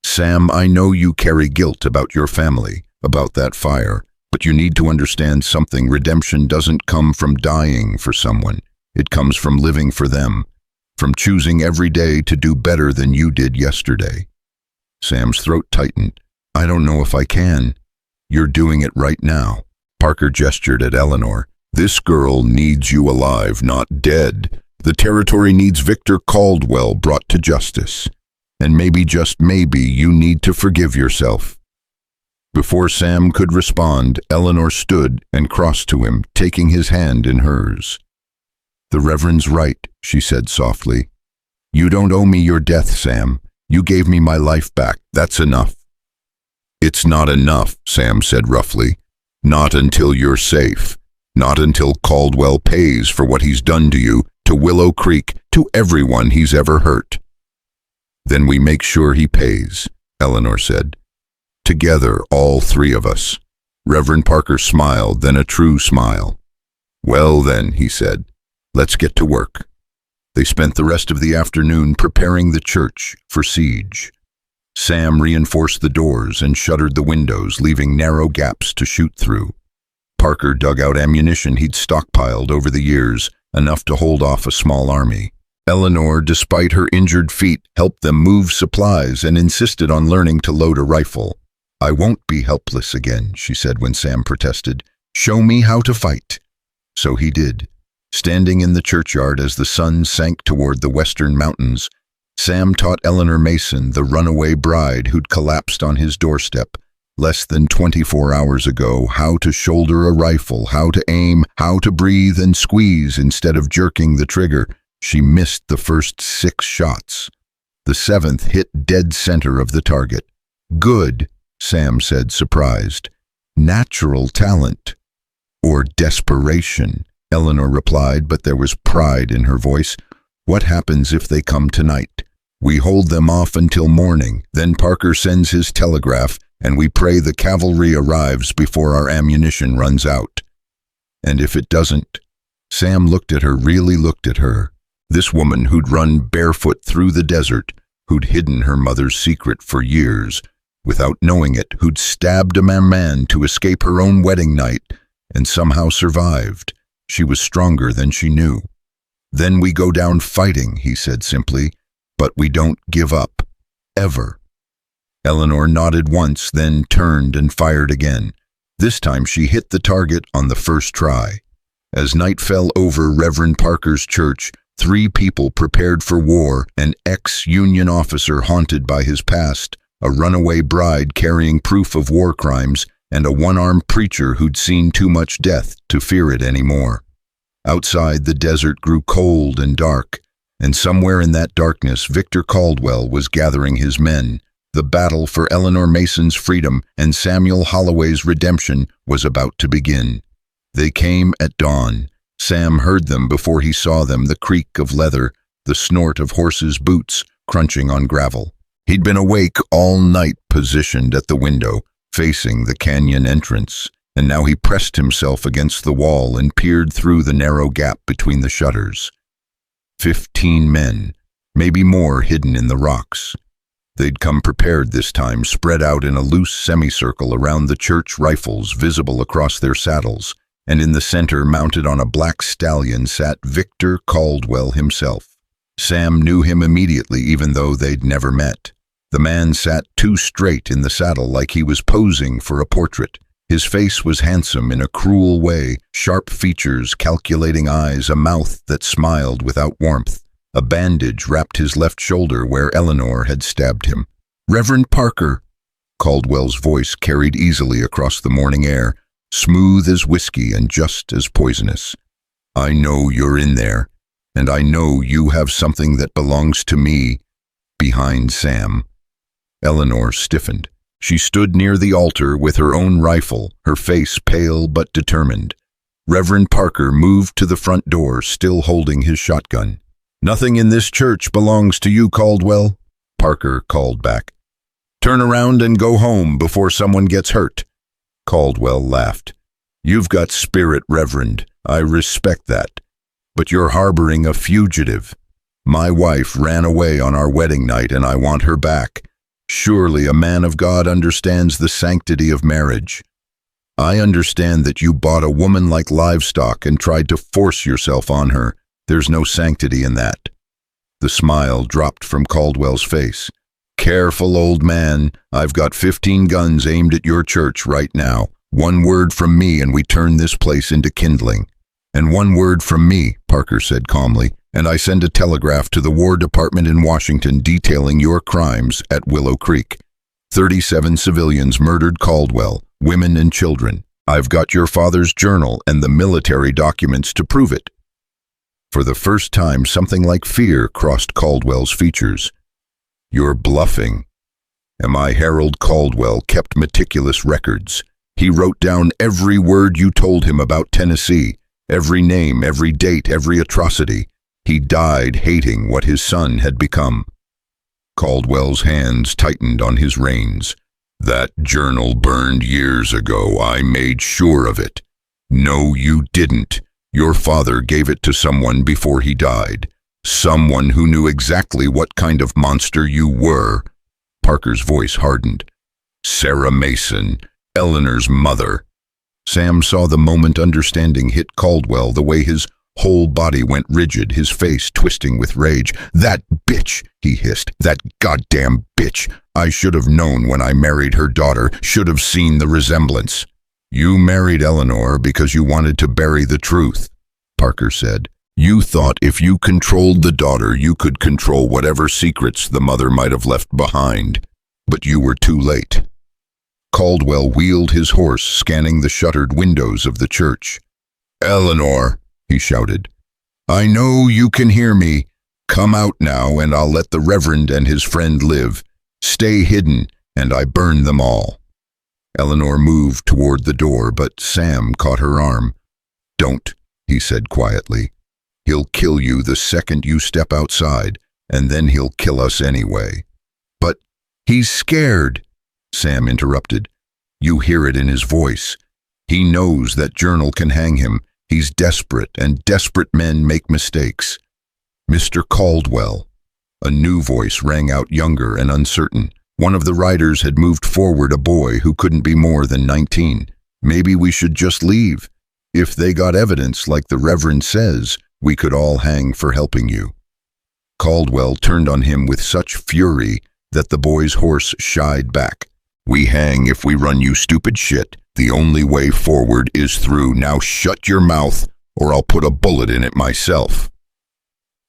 Sam, I know you carry guilt about your family, about that fire, but you need to understand something. Redemption doesn't come from dying for someone. It comes from living for them, from choosing every day to do better than you did yesterday. Sam's throat tightened. I don't know if I can. You're doing it right now. Parker gestured at Eleanor. This girl needs you alive, not dead. The territory needs Victor Caldwell brought to justice. And maybe, just maybe, you need to forgive yourself. Before Sam could respond, Eleanor stood and crossed to him, taking his hand in hers. The Reverend's right, she said softly. You don't owe me your death, Sam. You gave me my life back. That's enough. It's not enough, Sam said roughly. Not until you're safe. Not until Caldwell pays for what he's done to you, to Willow Creek, to everyone he's ever hurt. Then we make sure he pays, Eleanor said. Together, all three of us. Reverend Parker smiled, then a true smile. Well then, he said, let's get to work. They spent the rest of the afternoon preparing the church for siege. Sam reinforced the doors and shuttered the windows, leaving narrow gaps to shoot through. Parker dug out ammunition he'd stockpiled over the years, enough to hold off a small army. Eleanor, despite her injured feet, helped them move supplies and insisted on learning to load a rifle. I won't be helpless again, she said when Sam protested. Show me how to fight. So he did. Standing in the churchyard as the sun sank toward the western mountains, Sam taught Eleanor Mason, the runaway bride who'd collapsed on his doorstep less than 24 hours ago, how to shoulder a rifle, how to aim, how to breathe and squeeze instead of jerking the trigger. She missed the first 6 shots. The 7th hit dead center of the target. Good, Sam said, surprised. Natural talent. Or desperation, Eleanor replied, but there was pride in her voice. What happens if they come tonight? We hold them off until morning, then Parker sends his telegraph, and we pray the cavalry arrives before our ammunition runs out. And if it doesn't? Sam looked at her, really looked at her. This woman who'd run barefoot through the desert, who'd hidden her mother's secret for years, without knowing it, who'd stabbed a man to escape her own wedding night, and somehow survived. She was stronger than she knew. Then we go down fighting, he said simply, but we don't give up. Ever. Eleanor nodded once, then turned and fired again. This time she hit the target on the first try. As night fell over Reverend Parker's church, 3 people prepared for war, an ex-Union officer haunted by his past, a runaway bride carrying proof of war crimes, and a one-armed preacher who'd seen too much death to fear it anymore. Outside, the desert grew cold and dark, and somewhere in that darkness, Victor Caldwell was gathering his men. The battle for Eleanor Mason's freedom and Samuel Holloway's redemption was about to begin. They came at dawn. Sam heard them before he saw them, the creak of leather, the snort of horses' boots crunching on gravel. He'd been awake all night, positioned at the window, facing the canyon entrance, and now he pressed himself against the wall and peered through the narrow gap between the shutters. 15 men, maybe more, hidden in the rocks. They'd come prepared this time, spread out in a loose semicircle around the church, rifles visible across their saddles, and in the center, mounted on a black stallion, sat Victor Caldwell himself. Sam knew him immediately, even though they'd never met. The man sat too straight in the saddle, like he was posing for a portrait. His face was handsome in a cruel way, sharp features, calculating eyes, a mouth that smiled without warmth. A bandage wrapped his left shoulder where Eleanor had stabbed him. Reverend Parker, Caldwell's voice carried easily across the morning air, smooth as whiskey and just as poisonous. I know you're in there, and I know you have something that belongs to me behind Sam. Eleanor stiffened. She stood near the altar with her own rifle, her face pale but determined. Reverend Parker moved to the front door, still holding his shotgun. Nothing in this church belongs to you, Caldwell, Parker called back. Turn around and go home before someone gets hurt. Caldwell laughed. You've got spirit, Reverend. I respect that. But you're harboring a fugitive. My wife ran away on our wedding night and I want her back. Surely a man of God understands the sanctity of marriage. I understand that you bought a woman like livestock and tried to force yourself on her. There's no sanctity in that." The smile dropped from Caldwell's face. "Careful, old man. I've got 15 guns aimed at your church right now. One word from me and we turn this place into kindling." "And one word from me," Parker said calmly, "and I send a telegraph to the War Department in Washington detailing your crimes at Willow Creek. 37 civilians murdered Caldwell, women and children. I've got your father's journal and the military documents to prove it." For the first time, something like fear crossed Caldwell's features. "You're bluffing." "Am I?" Harold Caldwell kept meticulous records. He wrote down every word you told him about Tennessee, every name, every date, every atrocity. He died hating what his son had become. Caldwell's hands tightened on his reins. "That journal burned years ago. I made sure of it." "No, you didn't. Your father gave it to someone before he died. Someone who knew exactly what kind of monster you were." Parker's voice hardened. "Sarah Mason, Eleanor's mother." Sam saw the moment understanding hit Caldwell, the way his whole body went rigid, his face twisting with rage. "That bitch," he hissed. "That goddamn bitch. I should have known when I married her daughter, should have seen the resemblance." "You married Eleanor because you wanted to bury the truth," Parker said. "You thought if you controlled the daughter, you could control whatever secrets the mother might have left behind. But you were too late." Caldwell wheeled his horse, scanning the shuttered windows of the church. "Eleanor," he shouted, "I know you can hear me. Come out now and I'll let the Reverend and his friend live. Stay hidden and I burn them all." Eleanor moved toward the door, but Sam caught her arm. "Don't," he said quietly. "He'll kill you the second you step outside, and then he'll kill us anyway." "But he's scared," Sam interrupted. "You hear it in his voice. He knows that journal can hang him. He's desperate, and desperate men make mistakes." "Mr. Caldwell." A new voice rang out, younger and uncertain. One of the riders had moved forward, a boy who couldn't be more than 19. "Maybe we should just leave. If they got evidence like the Reverend says, we could all hang for helping you." Caldwell turned on him with such fury that the boy's horse shied back. "We hang if we run, you stupid shit. The only way forward is through. Now shut your mouth, or I'll put a bullet in it myself."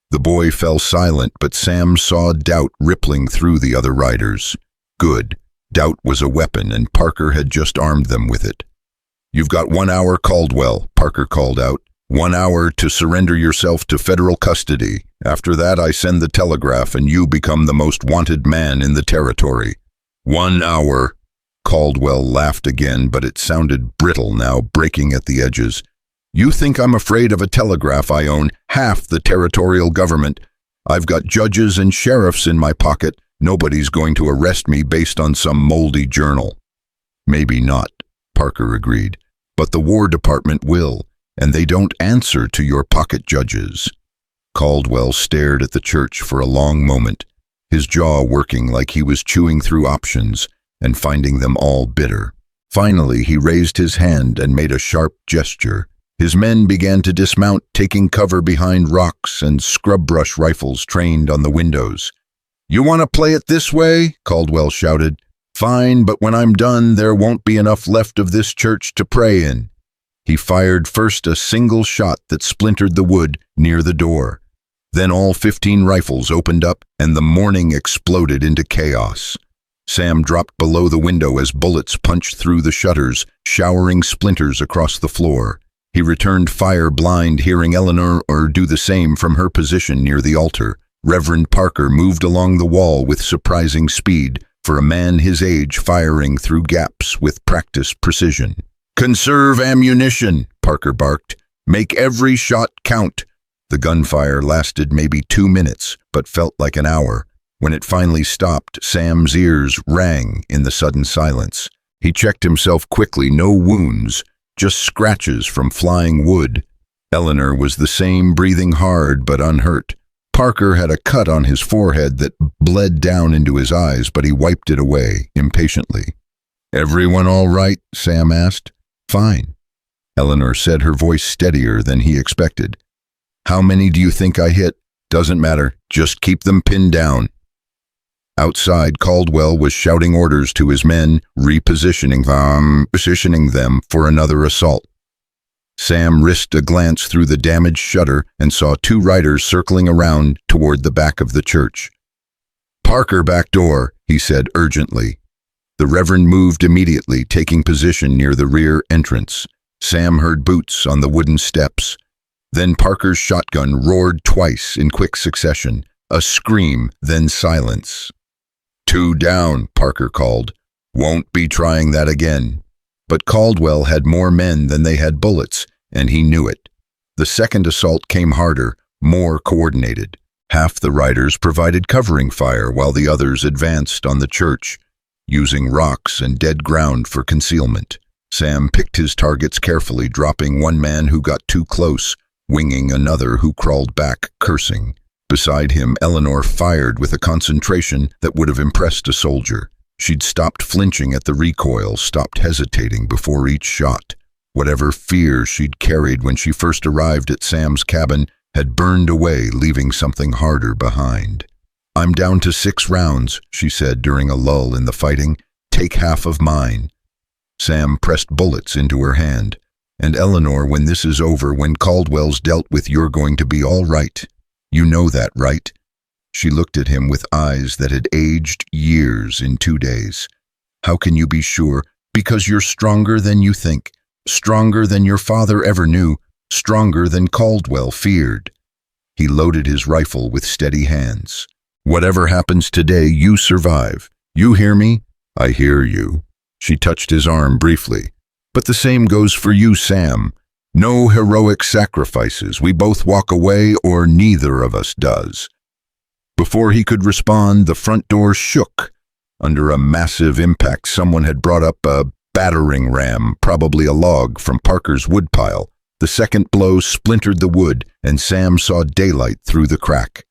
The boy fell silent, but Sam saw doubt rippling through the other riders. Good. Doubt was a weapon, and Parker had just armed them with it. "You've got 1 hour, Caldwell," Parker called out. 1 hour to surrender yourself to federal custody. After that, I send the telegraph and you become the most wanted man in the territory." 1 hour. Caldwell laughed again, but it sounded brittle now, breaking at the edges. "You think I'm afraid of a telegraph? I own half the territorial government. I've got judges and sheriffs in my pocket. Nobody's going to arrest me based on some moldy journal." "Maybe not," Parker agreed, "but the War Department will, and they don't answer to your pocket judges." Caldwell stared at the church for a long moment, his jaw working like he was chewing through options and finding them all bitter. Finally, he raised his hand and made a sharp gesture. His men began to dismount, taking cover behind rocks and scrub brush rifles trained on the windows. "You want to play it this way?" Caldwell shouted. "Fine, but when I'm done, there won't be enough left of this church to pray in." He fired first a single shot that splintered the wood near the door. Then all 15 rifles opened up and the morning exploded into chaos. Sam dropped below the window as bullets punched through the shutters, showering splinters across the floor. He returned fire blind, hearing Eleanor do the same from her position near the altar. Reverend Parker moved along the wall with surprising speed, for a man his age firing through gaps with practiced precision. "Conserve ammunition," Parker barked. "Make every shot count." The gunfire lasted maybe 2 minutes, but felt like an hour. When it finally stopped, Sam's ears rang in the sudden silence. He checked himself quickly. No wounds, just scratches from flying wood. Eleanor was the same, breathing hard but unhurt. Parker had a cut on his forehead that bled down into his eyes, but he wiped it away impatiently. "Everyone all right?" Sam asked. "Fine," Eleanor said, her voice steadier than he expected. "How many do you think I hit?" "Doesn't matter. Just keep them pinned down." Outside, Caldwell was shouting orders to his men, positioning them for another assault. Sam risked a glance through the damaged shutter and saw 2 riders circling around toward the back of the church. "Parker, back door," he said urgently. The Reverend moved immediately, taking position near the rear entrance. Sam heard boots on the wooden steps. Then Parker's shotgun roared twice in quick succession, a scream, then silence. "2 down," Parker called. "Won't be trying that again." But Caldwell had more men than they had bullets, and he knew it. The second assault came harder, more coordinated. Half the riders provided covering fire while the others advanced on the church, using rocks and dead ground for concealment. Sam picked his targets carefully, dropping one man who got too close, winging another who crawled back, cursing. Beside him, Eleanor fired with a concentration that would have impressed a soldier. She'd stopped flinching at the recoil, stopped hesitating before each shot. Whatever fear she'd carried when she first arrived at Sam's cabin had burned away, leaving something harder behind. "I'm down to 6 rounds, she said during a lull in the fighting. "Take half of mine." Sam pressed bullets into her hand. "And Eleanor, when this is over, when Caldwell's dealt with, you're going to be all right. You know that, right?" She looked at him with eyes that had aged years in 2 days. "How can you be sure?" "Because you're stronger than you think. Stronger than your father ever knew. Stronger than Caldwell feared." He loaded his rifle with steady hands. "Whatever happens today, you survive. You hear me?" "I hear you." She touched his arm briefly. "But the same goes for you, Sam. No heroic sacrifices. We both walk away, or neither of us does." Before he could respond, the front door shook. Under a massive impact, someone had brought up a battering ram, probably a log from Parker's woodpile. The second blow splintered the wood, and Sam saw daylight through the crack.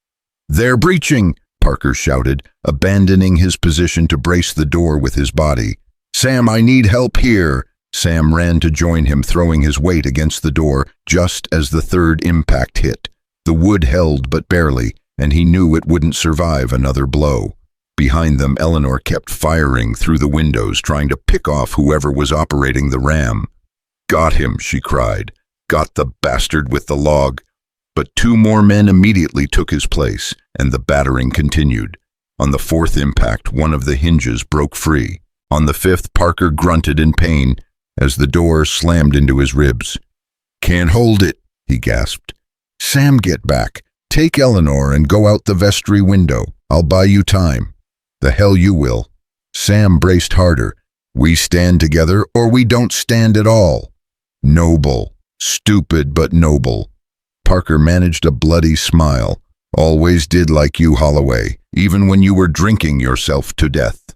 "They're breaching!" Parker shouted, abandoning his position to brace the door with his body. "Sam, I need help here!" Sam ran to join him, throwing his weight against the door just as the third impact hit. The wood held but barely, and he knew it wouldn't survive another blow. Behind them, Eleanor kept firing through the windows, trying to pick off whoever was operating the ram. "Got him," she cried. "Got the bastard with the log." But 2 more men immediately took his place, and the battering continued. On the 4th impact, one of the hinges broke free. On the 5th, Parker grunted in pain as the door slammed into his ribs. "Can't hold it," he gasped. "Sam, get back. Take Eleanor and go out the vestry window. I'll buy you time." "The hell you will." Sam braced harder. "We stand together, or we don't stand at all." "Noble. Stupid, but noble." Parker managed a bloody smile. "Always did like you, Holloway, even when you were drinking yourself to death."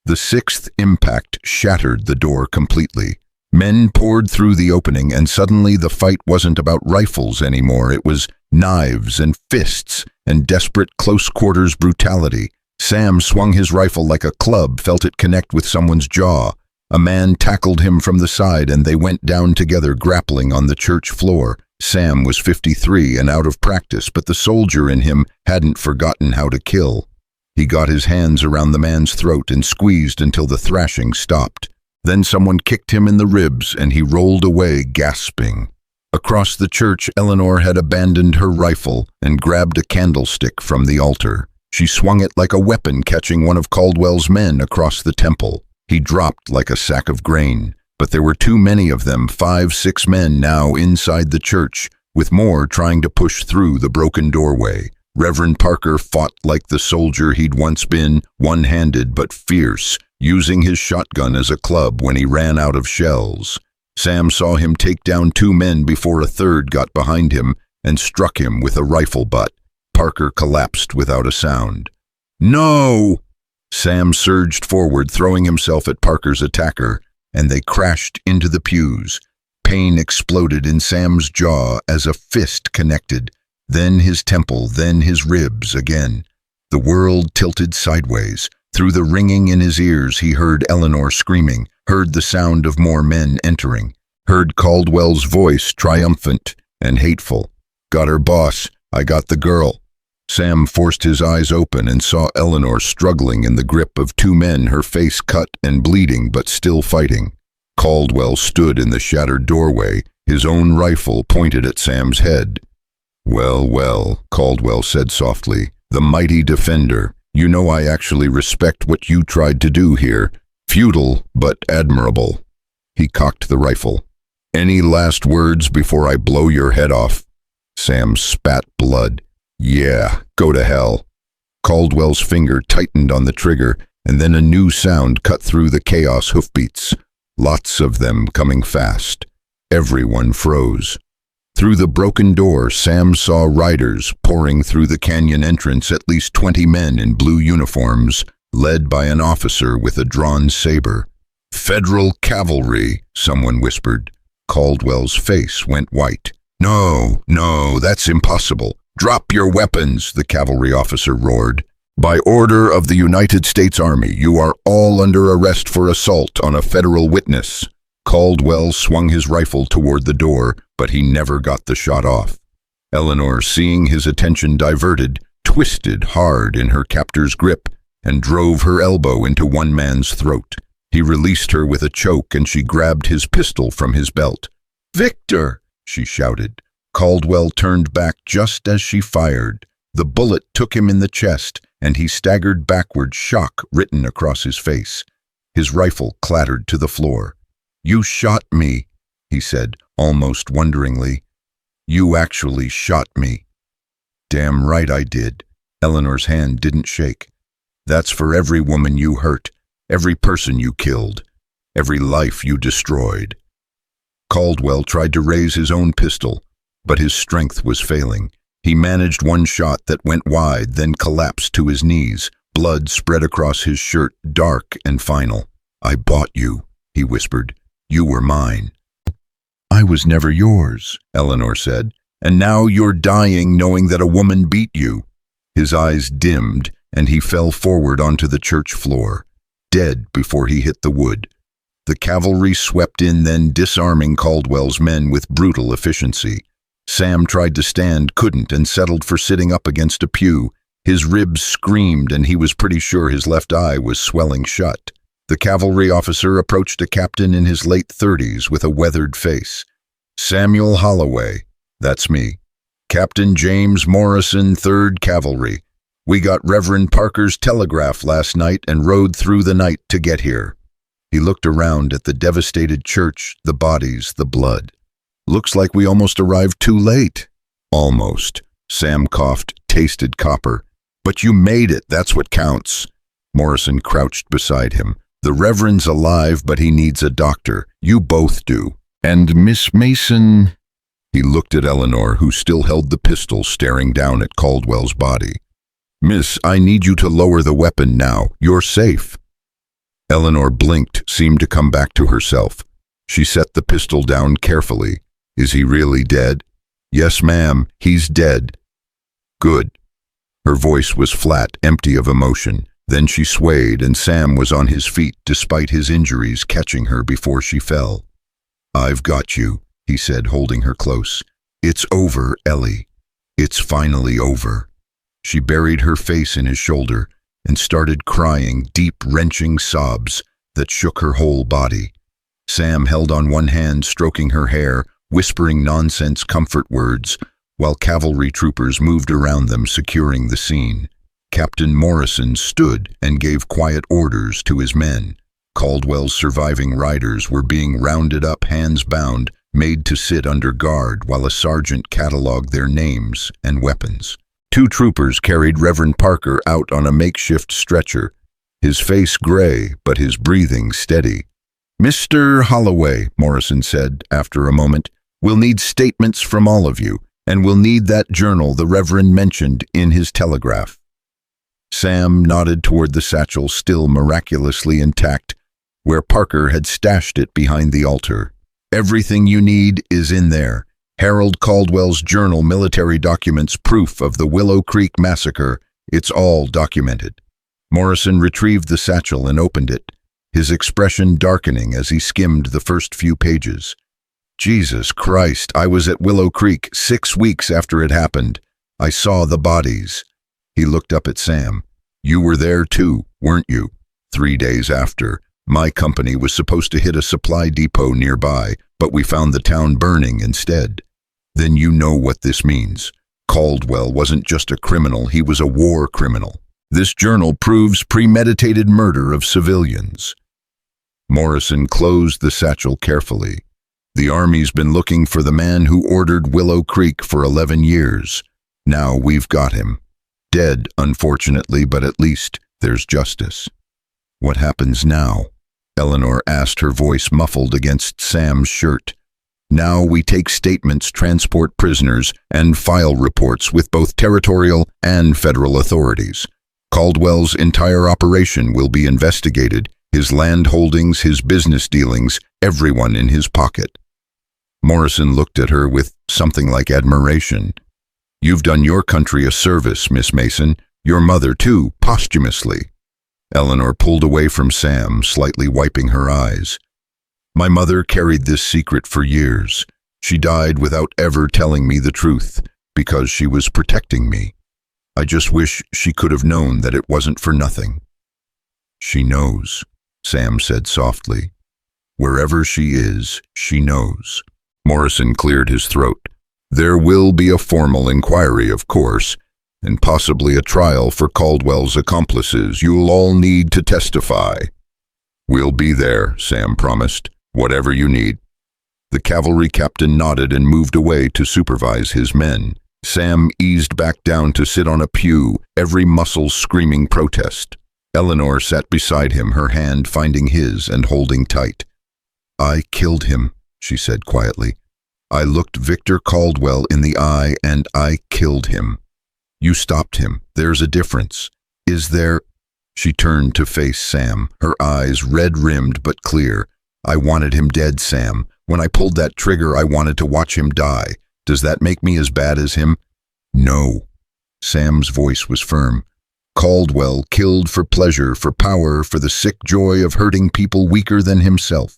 The 6th impact shattered the door completely. Men poured through the opening, and suddenly the fight wasn't about rifles anymore. It was knives and fists and desperate close-quarters brutality. Sam swung his rifle like a club, felt it connect with someone's jaw. A man tackled him from the side, and they went down together, grappling on the church floor. Sam was 53 and out of practice, but the soldier in him hadn't forgotten how to kill. He got his hands around the man's throat and squeezed until the thrashing stopped. Then someone kicked him in the ribs, and he rolled away, gasping. Across the church, Eleanor had abandoned her rifle and grabbed a candlestick from the altar. She swung it like a weapon, catching one of Caldwell's men across the temple. He dropped like a sack of grain, but there were too many of them, 5, 6 men now inside the church, with more trying to push through the broken doorway. Reverend Parker fought like the soldier he'd once been, one-handed but fierce, using his shotgun as a club when he ran out of shells. Sam saw him take down 2 men before a third got behind him and struck him with a rifle butt. Parker collapsed without a sound. "No!" Sam surged forward, throwing himself at Parker's attacker, and they crashed into the pews. Pain exploded in Sam's jaw as a fist connected. Then his temple, then his ribs again. The world tilted sideways. Through the ringing in his ears he heard Eleanor screaming, heard the sound of more men entering, heard Caldwell's voice triumphant and hateful. "Got her, boss. I got the girl." Sam forced his eyes open and saw Eleanor struggling in the grip of two men, her face cut and bleeding but still fighting. Caldwell stood in the shattered doorway, his own rifle pointed at Sam's head. "Well, well," Caldwell said softly, "the mighty defender. You know I actually respect what you tried to do here. Futile, but admirable." He cocked the rifle. "Any last words before I blow your head off?" Sam spat blood. "Yeah, go to hell." Caldwell's finger tightened on the trigger, and then a new sound cut through the chaos hoofbeats. Lots of them coming fast. Everyone froze. Through the broken door, Sam saw riders pouring through the canyon entrance, at least 20 men in blue uniforms, led by an officer with a drawn saber. "Federal cavalry," someone whispered. Caldwell's face went white. No, that's impossible. "Drop your weapons," the cavalry officer roared. "By order of the United States Army, you are all under arrest for assault on a federal witness." Caldwell swung his rifle toward the door, but he never got the shot off. Eleanor, seeing his attention diverted, twisted hard in her captor's grip and drove her elbow into one man's throat. He released her with a choke and she grabbed his pistol from his belt. "Victor!" she shouted. Caldwell turned back just as she fired. The bullet took him in the chest, and he staggered backward, shock written across his face. His rifle clattered to the floor. "You shot me," he said, almost wonderingly. "You actually shot me." "Damn right I did." Eleanor's hand didn't shake. "That's for every woman you hurt, every person you killed, every life you destroyed." Caldwell tried to raise his own pistol, but his strength was failing. He managed one shot that went wide, then collapsed to his knees. Blood spread across his shirt, dark and final. "I bought you," he whispered. "You were mine." "I was never yours," Eleanor said. "And now you're dying knowing that a woman beat you." His eyes dimmed, and he fell forward onto the church floor, dead before he hit the wood. The cavalry swept in, then disarming Caldwell's men with brutal efficiency. Sam tried to stand, couldn't, and settled for sitting up against a pew. His ribs screamed, and he was pretty sure his left eye was swelling shut. The cavalry officer approached a captain in his late 30s with a weathered face. "Samuel Holloway, that's me. Captain James Morrison, 3rd Cavalry. We got Reverend Parker's telegraph last night and rode through the night to get here." He looked around at the devastated church, the bodies, the blood. "Looks like we almost arrived too late." "Almost." Sam coughed, tasted copper. "But you made it, that's what counts." Morrison crouched beside him. "The Reverend's alive, but he needs a doctor. You both do. And Miss Mason—" He looked at Eleanor, who still held the pistol, staring down at Caldwell's body. "Miss, I need you to lower the weapon now. You're safe." Eleanor blinked, seemed to come back to herself. She set the pistol down carefully. "Is he really dead?" "Yes, ma'am, he's dead." "Good." Her voice was flat, empty of emotion. Then she swayed, and Sam was on his feet despite his injuries, catching her before she fell. "I've got you," he said, holding her close. "It's over, Ellie. It's finally over." She buried her face in his shoulder and started crying deep, wrenching sobs that shook her whole body. Sam held on one hand, stroking her hair, whispering nonsense comfort words, while cavalry troopers moved around them, securing the scene. Captain Morrison stood and gave quiet orders to his men. Caldwell's surviving riders were being rounded up, hands bound, made to sit under guard while a sergeant cataloged their names and weapons. 2 troopers carried Reverend Parker out on a makeshift stretcher, his face gray but his breathing steady. "Mr. Holloway," Morrison said after a moment, "we'll need statements from all of you, and we'll need that journal the Reverend mentioned in his telegraph." Sam nodded toward the satchel, still miraculously intact, where Parker had stashed it behind the altar. "Everything you need is in there. Harold Caldwell's journal, military documents, proof of the Willow Creek massacre. It's all documented. Morrison retrieved the satchel and opened it, his expression darkening as he skimmed the first few pages. Jesus Christ, I was at Willow Creek 6 weeks after it happened. I saw the bodies. He looked up at Sam. You were there too, weren't you? 3 days after. My company was supposed to hit a supply depot nearby, but we found the town burning instead. Then you know what this means. Caldwell wasn't just a criminal, he was a war criminal. This journal proves premeditated murder of civilians. Morrison closed the satchel carefully. The Army's been looking for the man who ordered Willow Creek for 11 years. Now we've got him. Dead, unfortunately, but at least there's justice. What happens now? Eleanor asked, her voice muffled against Sam's shirt. Now we take statements, transport prisoners, and file reports with both territorial and federal authorities. Caldwell's entire operation will be investigated, his land holdings, his business dealings, everyone in his pocket. Morrison looked at her with something like admiration. You've done your country a service, Miss Mason. Your mother, too, posthumously. Eleanor pulled away from Sam, slightly wiping her eyes. My mother carried this secret for years. She died without ever telling me the truth, because she was protecting me. I just wish she could have known that it wasn't for nothing. She knows, Sam said softly. Wherever she is, she knows. Morrison cleared his throat. There will be a formal inquiry, of course, and possibly a trial for Caldwell's accomplices. You'll all need to testify. We'll be there, Sam promised. Whatever you need. The cavalry captain nodded and moved away to supervise his men. Sam eased back down to sit on a pew, every muscle screaming protest. Eleanor sat beside him, her hand finding his and holding tight. I killed him, she said quietly. I looked Victor Caldwell in the eye and I killed him. You stopped him. There's a difference. Is there? She turned to face Sam, her eyes red-rimmed but clear. I wanted him dead, Sam. When I pulled that trigger, I wanted to watch him die. Does that make me as bad as him? No. Sam's voice was firm. Caldwell killed for pleasure, for power, for the sick joy of hurting people weaker than himself.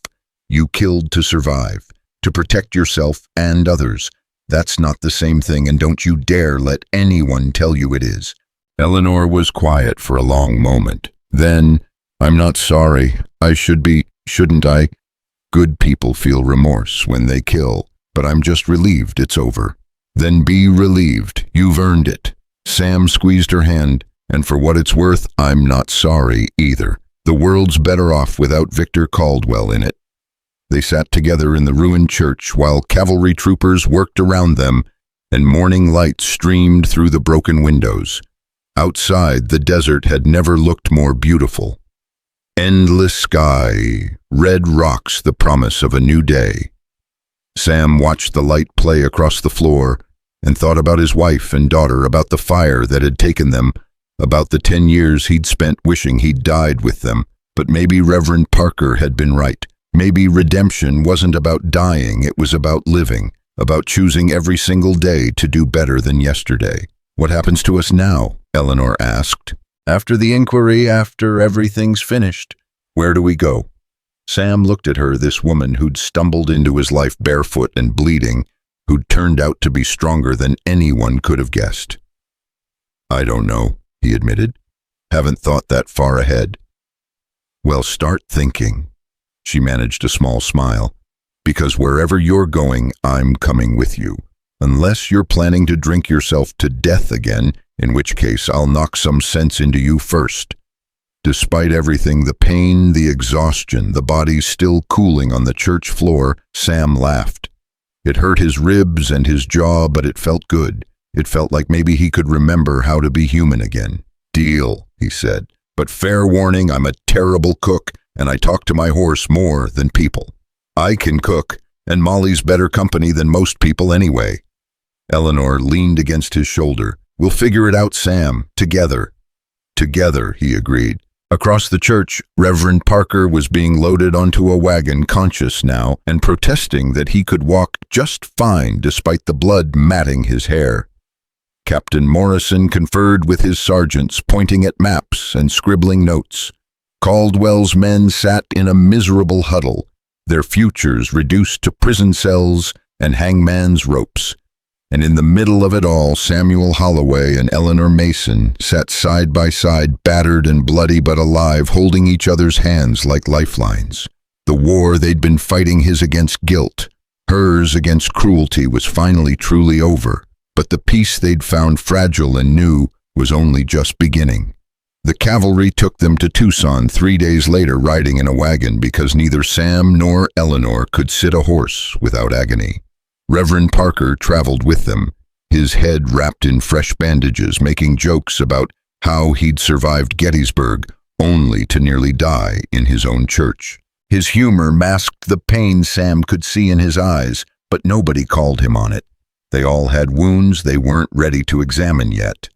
You killed to survive, to protect yourself and others. That's not the same thing, and don't you dare let anyone tell you it is. Eleanor was quiet for a long moment. Then, I'm not sorry. I should be, shouldn't I? Good people feel remorse when they kill, but I'm just relieved it's over. Then be relieved. You've earned it. Sam squeezed her hand, and for what it's worth, I'm not sorry either. The world's better off without Victor Caldwell in it. They sat together in the ruined church while cavalry troopers worked around them and morning light streamed through the broken windows. Outside, the desert had never looked more beautiful. Endless sky, red rocks, the promise of a new day. Sam watched the light play across the floor and thought about his wife and daughter, about the fire that had taken them, about the 10 years he'd spent wishing he'd died with them. But maybe Reverend Parker had been right. Maybe redemption wasn't about dying, it was about living, about choosing every single day to do better than yesterday. What happens to us now? Eleanor asked. After the inquiry, after everything's finished, where do we go? Sam looked at her, this woman who'd stumbled into his life barefoot and bleeding, who'd turned out to be stronger than anyone could have guessed. I don't know, he admitted. Haven't thought that far ahead. Well, start thinking. She managed a small smile. Because wherever you're going, I'm coming with you. Unless you're planning to drink yourself to death again, in which case I'll knock some sense into you first. Despite everything, the pain, the exhaustion, the body still cooling on the church floor, Sam laughed. It hurt his ribs and his jaw, but it felt good. It felt like maybe he could remember how to be human again. Deal, he said. But fair warning, I'm a terrible cook, and I talk to my horse more than people. I can cook, and Molly's better company than most people anyway. Eleanor leaned against his shoulder. We'll figure it out, Sam, together. Together, he agreed. Across the church, Reverend Parker was being loaded onto a wagon, conscious now, and protesting that he could walk just fine despite the blood matting his hair. Captain Morrison conferred with his sergeants, pointing at maps and scribbling notes. Caldwell's men sat in a miserable huddle, their futures reduced to prison cells and hangman's ropes. And in the middle of it all, Samuel Holloway and Eleanor Mason sat side by side, battered and bloody but alive, holding each other's hands like lifelines. The war they'd been fighting, his against guilt, hers against cruelty, was finally truly over. But the peace they'd found fragile and new was only just beginning. The cavalry took them to Tucson 3 days later, riding in a wagon, because neither Sam nor Eleanor could sit a horse without agony. Reverend Parker traveled with them, his head wrapped in fresh bandages, making jokes about how he'd survived Gettysburg only to nearly die in his own church. His humor masked the pain Sam could see in his eyes, but nobody called him on it. They all had wounds they weren't ready to examine yet.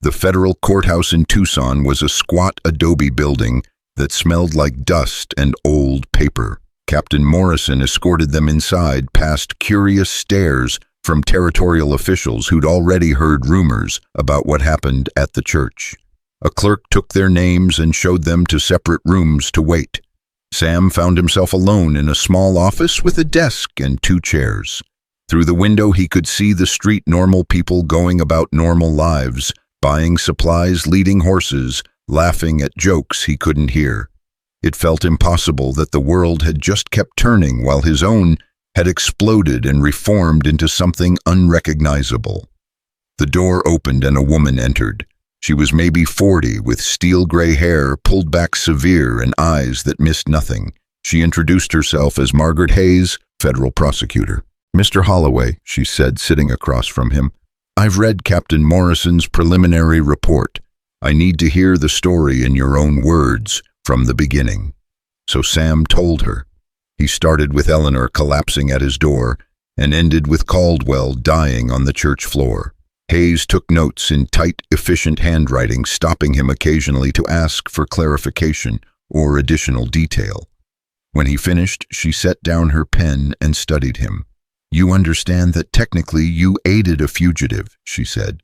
The federal courthouse in Tucson was a squat adobe building that smelled like dust and old paper. Captain Morrison escorted them inside, past curious stares from territorial officials who'd already heard rumors about what happened at the church. A clerk took their names and showed them to separate rooms to wait. Sam found himself alone in a small office with a desk and 2 chairs. Through the window he could see the street normal people going about normal lives, buying supplies, leading horses, laughing at jokes he couldn't hear. It felt impossible that the world had just kept turning while his own had exploded and reformed into something unrecognizable. The door opened and a woman entered. She was maybe 40, with steel-gray hair pulled back severe and eyes that missed nothing. She introduced herself as Margaret Hayes, federal prosecutor. "Mr. Holloway," she said, sitting across from him, "I've read Captain Morrison's preliminary report. I need to hear the story in your own words, from the beginning." So Sam told her. He started with Eleanor collapsing at his door and ended with Caldwell dying on the church floor. Hayes took notes in tight, efficient handwriting, stopping him occasionally to ask for clarification or additional detail. When he finished, she set down her pen and studied him. "You understand that technically you aided a fugitive," she said.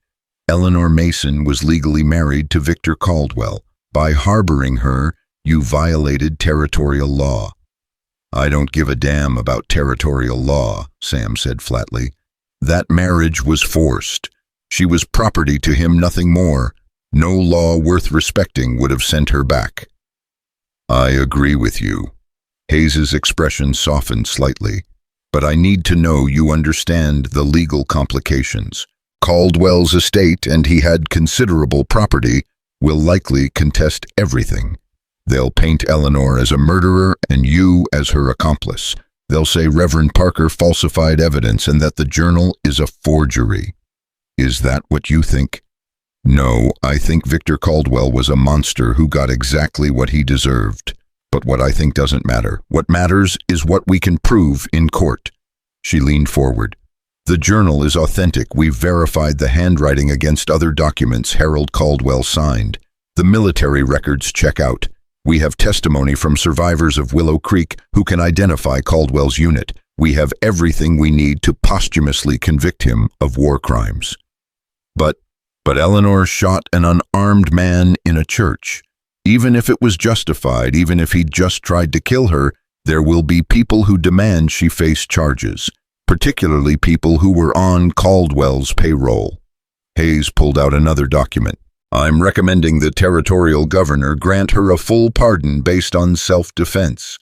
"Eleanor Mason was legally married to Victor Caldwell. By harboring her, you violated territorial law." "I don't give a damn about territorial law," Sam said flatly. "That marriage was forced. She was property to him, nothing more. No law worth respecting would have sent her back." "I agree with you." Hayes's expression softened slightly. "But I need to know you understand the legal complications. Caldwell's estate, and he had considerable property, will likely contest everything. They'll paint Eleanor as a murderer and you as her accomplice. They'll say Reverend Parker falsified evidence and that the journal is a forgery. Is that what you think?" "No, I think Victor Caldwell was a monster who got exactly what he deserved. But what I think doesn't matter. What matters is what we can prove in court." She leaned forward. "The journal is authentic. We've verified the handwriting against other documents Harold Caldwell signed. The military records check out. We have testimony from survivors of Willow Creek who can identify Caldwell's unit. We have everything we need to posthumously convict him of war crimes." But Eleanor shot an unarmed man in a church. Even if it was justified, even if he'd just tried to kill her, there will be people who demand she face charges, particularly people who were on Caldwell's payroll. Hayes pulled out another document. "I'm recommending the territorial governor grant her a full pardon based on self-defense.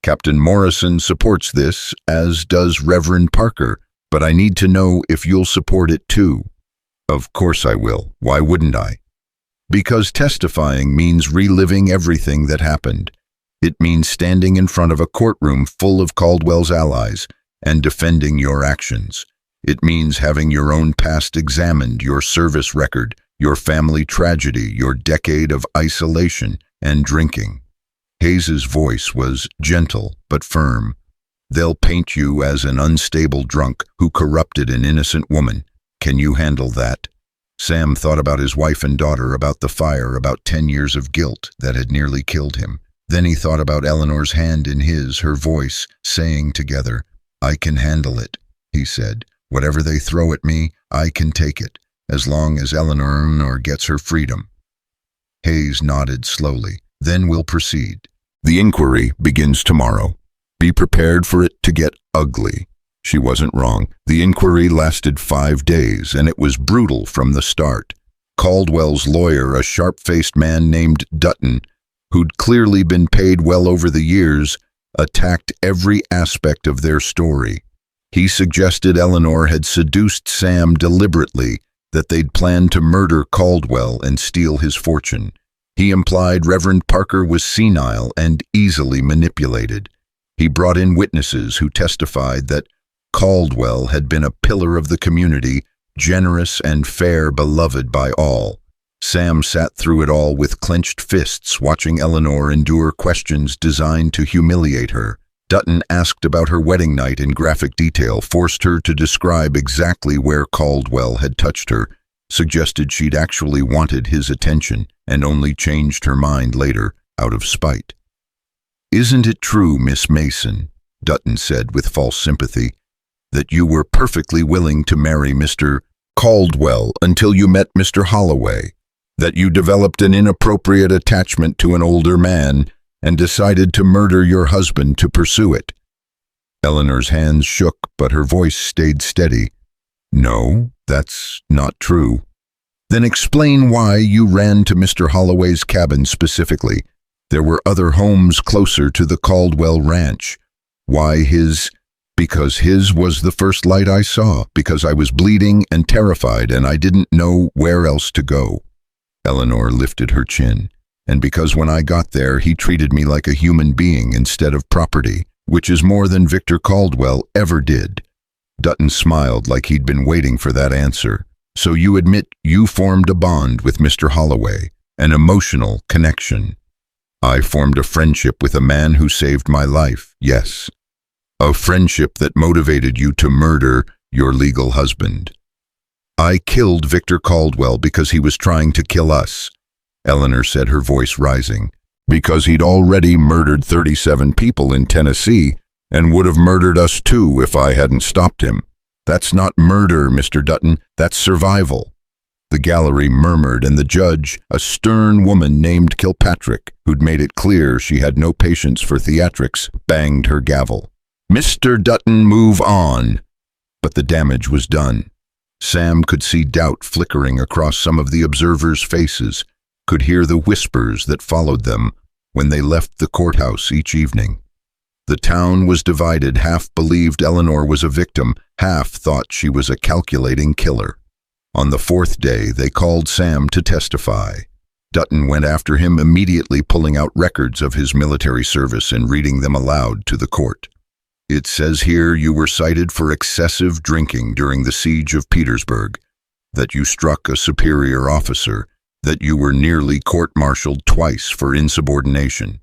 Captain Morrison supports this, as does Reverend Parker, but I need to know if you'll support it too." "Of course I will. Why wouldn't I?" "Because testifying means reliving everything that happened. It means standing in front of a courtroom full of Caldwell's allies and defending your actions. It means having your own past examined, your service record, your family tragedy, your decade of isolation and drinking." Hayes's voice was gentle but firm. "They'll paint you as an unstable drunk who corrupted an innocent woman. Can you handle that?" Sam thought about his wife and daughter, about the fire, about 10 years of guilt that had nearly killed him. Then he thought about Eleanor's hand in his, her voice, saying together, "I can handle it," he said. "Whatever they throw at me, I can take it, as long as Eleanor gets her freedom." Hayes nodded slowly. "Then we'll proceed. The inquiry begins tomorrow. Be prepared for it to get ugly." She wasn't wrong. The inquiry lasted 5 days, and it was brutal from the start. Caldwell's lawyer, a sharp-faced man named Dutton, who'd clearly been paid well over the years, attacked every aspect of their story. He suggested Eleanor had seduced Sam deliberately, that they'd planned to murder Caldwell and steal his fortune. He implied Reverend Parker was senile and easily manipulated. He brought in witnesses who testified that Caldwell had been a pillar of the community, generous and fair, beloved by all. Sam sat through it all with clenched fists, watching Eleanor endure questions designed to humiliate her. Dutton asked about her wedding night in graphic detail, forced her to describe exactly where Caldwell had touched her, suggested she'd actually wanted his attention, and only changed her mind later, out of spite. "Isn't it true, Miss Mason," Dutton said with false sympathy, "that you were perfectly willing to marry Mr. Caldwell until you met Mr. Holloway? That you developed an inappropriate attachment to an older man and decided to murder your husband to pursue it?" Eleanor's hands shook, but her voice stayed steady. "No, that's not true." "Then explain why you ran to Mr. Holloway's cabin specifically. There were other homes closer to the Caldwell ranch. Why his? Because his was the first light I saw, because I was bleeding and terrified and I didn't know where else to go." Eleanor lifted her chin. "And because when I got there, he treated me like a human being instead of property, which is more than Victor Caldwell ever did." Dutton smiled like he'd been waiting for that answer. "So you admit you formed a bond with Mr. Holloway, an emotional connection?" "I formed a friendship with a man who saved my life, yes. A friendship that motivated you to murder your legal husband." "I killed Victor Caldwell because he was trying to kill us," Eleanor said, her voice rising. "Because he'd already murdered 37 people in Tennessee and would have murdered us too if I hadn't stopped him. That's not murder, Mr. Dutton, that's survival." The gallery murmured, and the judge, a stern woman named Kilpatrick, who'd made it clear she had no patience for theatrics, banged her gavel. "Mr. Dutton, move on." But the damage was done. Sam could see doubt flickering across some of the observers' faces, could hear the whispers that followed them when they left the courthouse each evening. The town was divided. Half believed Eleanor was a victim, half thought she was a calculating killer. On the 4th day, they called Sam to testify. Dutton went after him immediately, pulling out records of his military service and reading them aloud to the court. "It says here you were cited for excessive drinking during the siege of Petersburg, that you struck a superior officer, that you were nearly court-martialed twice for insubordination."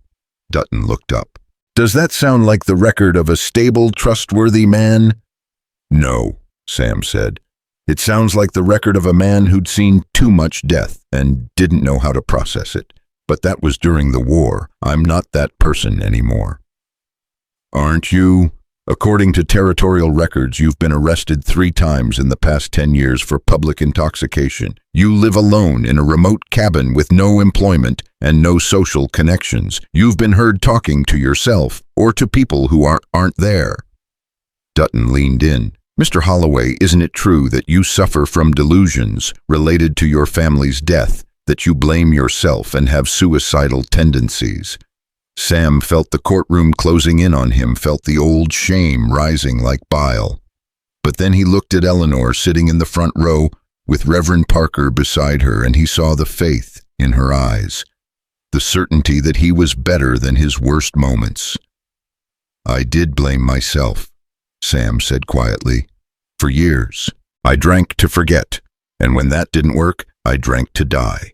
Dutton looked up. "Does that sound like the record of a stable, trustworthy man?" "No," Sam said. "It sounds like the record of a man who'd seen too much death and didn't know how to process it. But that was during the war. I'm not that person anymore." "Aren't you? According to territorial records, you've been arrested 3 times in the past 10 years for public intoxication. You live alone in a remote cabin with no employment and no social connections. You've been heard talking to yourself or to people who aren't there." Dutton leaned in. "Mr. Holloway, isn't it true that you suffer from delusions related to your family's death, that you blame yourself and have suicidal tendencies?" Sam felt the courtroom closing in on him, felt the old shame rising like bile. But then he looked at Eleanor sitting in the front row with Reverend Parker beside her, and he saw the faith in her eyes, the certainty that he was better than his worst moments. "I did blame myself," Sam said quietly. "For years, I drank to forget, and when that didn't work, I drank to die.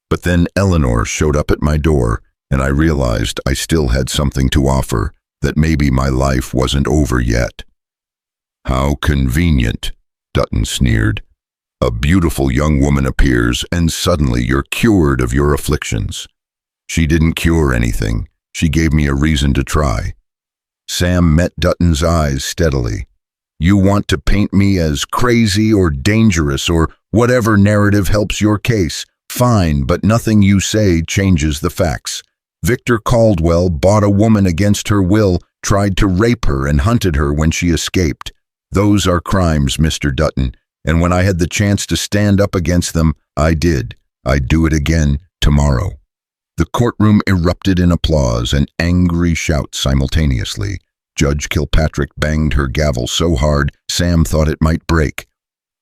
But then Eleanor showed up at my door, and I realized I still had something to offer, that maybe my life wasn't over yet." "How convenient," Dutton sneered. A beautiful young woman appears, and suddenly you're cured of your afflictions. She didn't cure anything. She gave me a reason to try. Sam met Dutton's eyes steadily. You want to paint me as crazy or dangerous or whatever narrative helps your case. Fine, but nothing you say changes the facts. Victor Caldwell bought a woman against her will, tried to rape her, and hunted her when she escaped. Those are crimes, Mr. Dutton, and when I had the chance to stand up against them, I did. I'd do it again tomorrow. The courtroom erupted in applause and angry shouts simultaneously. Judge Kilpatrick banged her gavel so hard Sam thought it might break.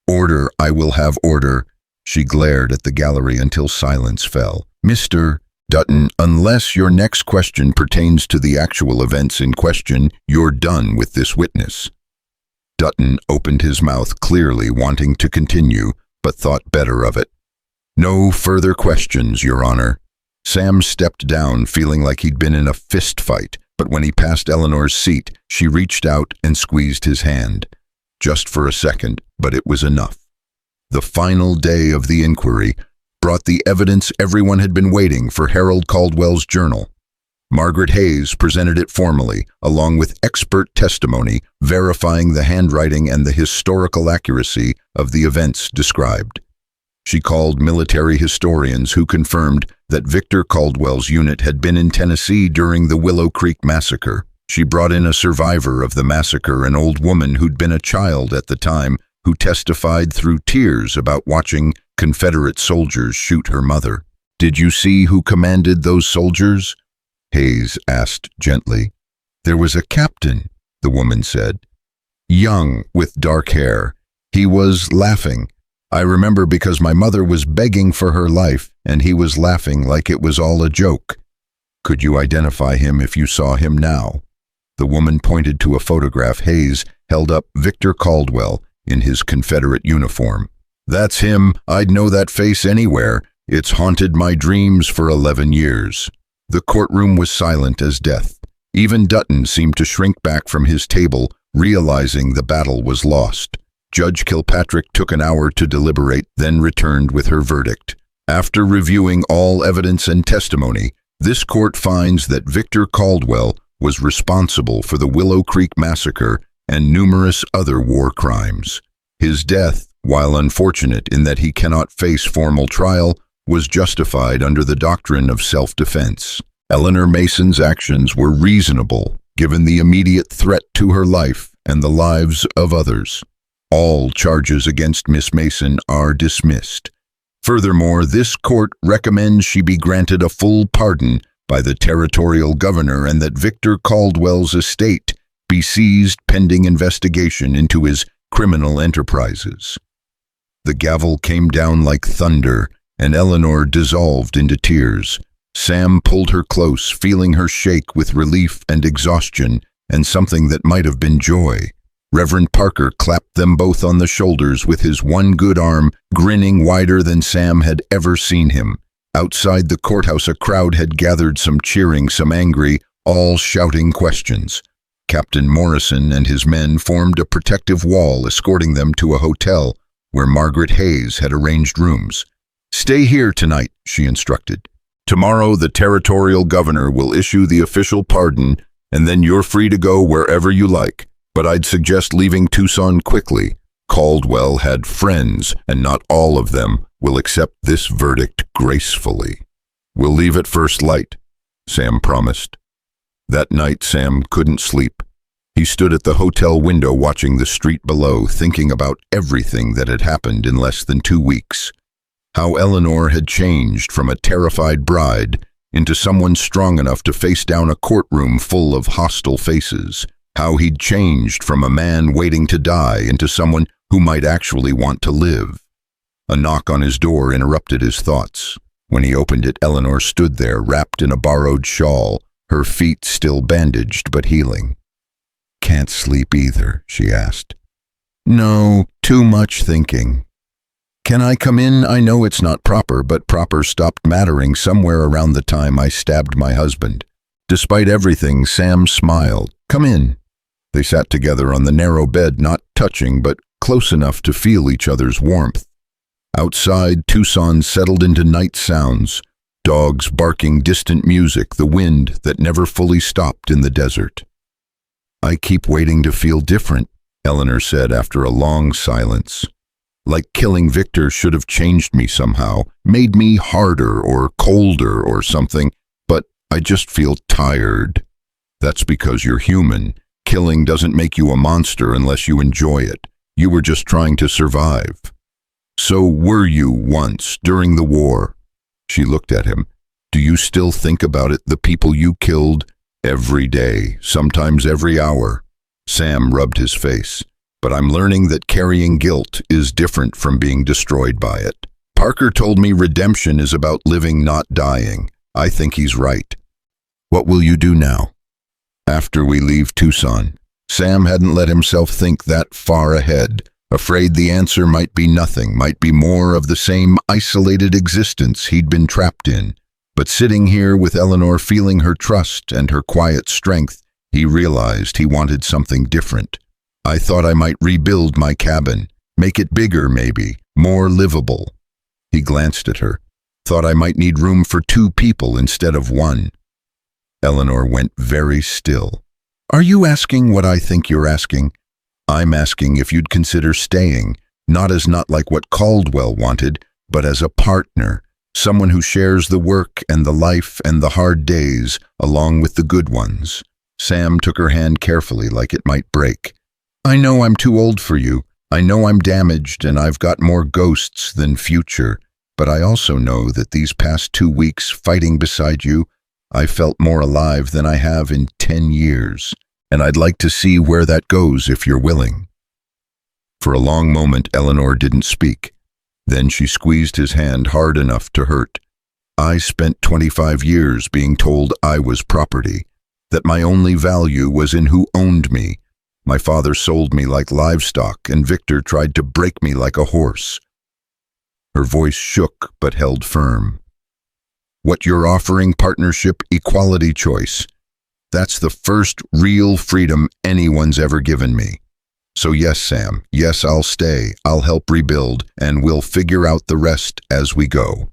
Order, I will have order. She glared at the gallery until silence fell. Mr. Dutton, unless your next question pertains to the actual events in question, you're done with this witness. Dutton opened his mouth, clearly wanting to continue, but thought better of it. No further questions, Your Honor. Sam stepped down, feeling like he'd been in a fist fight, but when he passed Eleanor's seat, she reached out and squeezed his hand. Just for a second, but it was enough. The final day of the inquiry brought the evidence everyone had been waiting for: Harold Caldwell's journal. Margaret Hayes presented it formally, along with expert testimony verifying the handwriting and the historical accuracy of the events described. She called military historians who confirmed that Victor Caldwell's unit had been in Tennessee during the Willow Creek Massacre. She brought in a survivor of the massacre, an old woman who'd been a child at the time, who testified through tears about watching Confederate soldiers shoot her mother. Did you see who commanded those soldiers? Hayes asked gently. There was a captain, the woman said. Young, with dark hair. He was laughing. I remember because my mother was begging for her life, and he was laughing like it was all a joke. Could you identify him if you saw him now? The woman pointed to a photograph. Hayes held up Victor Caldwell in his Confederate uniform. That's him. I'd know that face anywhere. It's haunted my dreams for 11 years. The courtroom was silent as death. Even Dutton seemed to shrink back from his table, realizing the battle was lost. Judge Kilpatrick took an hour to deliberate, then returned with her verdict. After reviewing all evidence and testimony, this court finds that Victor Caldwell was responsible for the Willow Creek Massacre and numerous other war crimes. His death, while unfortunate in that he cannot face formal trial, was justified under the doctrine of self-defense. Eleanor Mason's actions were reasonable, given the immediate threat to her life and the lives of others. All charges against Miss Mason are dismissed. Furthermore, this court recommends she be granted a full pardon by the territorial governor and that Victor Caldwell's estate be seized pending investigation into his criminal enterprises. The gavel came down like thunder, and Eleanor dissolved into tears. Sam pulled her close, feeling her shake with relief and exhaustion, and something that might have been joy. Reverend Parker clapped them both on the shoulders with his one good arm, grinning wider than Sam had ever seen him. Outside the courthouse, a crowd had gathered, some cheering, some angry, all shouting questions. Captain Morrison and his men formed a protective wall, escorting them to a hotel where Margaret Hayes had arranged rooms. Stay here tonight, she instructed. Tomorrow the territorial governor will issue the official pardon, and then you're free to go wherever you like. But I'd suggest leaving Tucson quickly. Caldwell had friends, and not all of them will accept this verdict gracefully. We'll leave at first light, Sam promised. That night, Sam couldn't sleep. He stood at the hotel window watching the street below, thinking about everything that had happened in less than 2 weeks. How Eleanor had changed from a terrified bride into someone strong enough to face down a courtroom full of hostile faces. How he'd changed from a man waiting to die into someone who might actually want to live. A knock on his door interrupted his thoughts. When he opened it, Eleanor stood there, wrapped in a borrowed shawl, her feet still bandaged but healing. Can't sleep either, she asked. No, too much thinking. Can I come in? I know it's not proper, but proper stopped mattering somewhere around the time I stabbed my husband. Despite everything, Sam smiled. Come in. They sat together on the narrow bed, not touching, but close enough to feel each other's warmth. Outside, Tucson settled into night sounds, dogs barking distant music, the wind that never fully stopped in the desert. "I keep waiting to feel different," Eleanor said after a long silence. "Like killing Victor should have changed me somehow, made me harder or colder or something, but I just feel tired." "That's because you're human. Killing doesn't make you a monster unless you enjoy it. You were just trying to survive." "So were you once, during the war." She looked at him. "Do you still think about it, the people you killed?" "Every day, sometimes every hour." Sam rubbed his face. "But I'm learning that carrying guilt is different from being destroyed by it. Parker told me redemption is about living, not dying. I think he's right." "What will you do now?" "After we leave Tucson." Sam hadn't let himself think that far ahead, afraid the answer might be nothing, might be more of the same isolated existence he'd been trapped in. But sitting here with Eleanor, feeling her trust and her quiet strength, he realized he wanted something different. "I thought I might rebuild my cabin, make it bigger maybe, more livable." He glanced at her. "Thought I might need room for 2 people instead of 1. Eleanor went very still. "Are you asking what I think you're asking?" "I'm asking if you'd consider staying, not like what Caldwell wanted, but as a partner, someone who shares the work and the life and the hard days, along with the good ones." Sam took her hand carefully, like it might break. "I know I'm too old for you. I know I'm damaged and I've got more ghosts than future. But I also know that these past 2 weeks fighting beside you, I felt more alive than I have in 10 years. And I'd like to see where that goes if you're willing." For a long moment, Eleanor didn't speak. Then she squeezed his hand hard enough to hurt. "I spent 25 years being told I was property, that my only value was in who owned me. My father sold me like livestock, and Victor tried to break me like a horse." Her voice shook but held firm. "What you're offering, partnership, equality, choice, that's the first real freedom anyone's ever given me. So yes, Sam, yes, I'll stay, I'll help rebuild, and we'll figure out the rest as we go."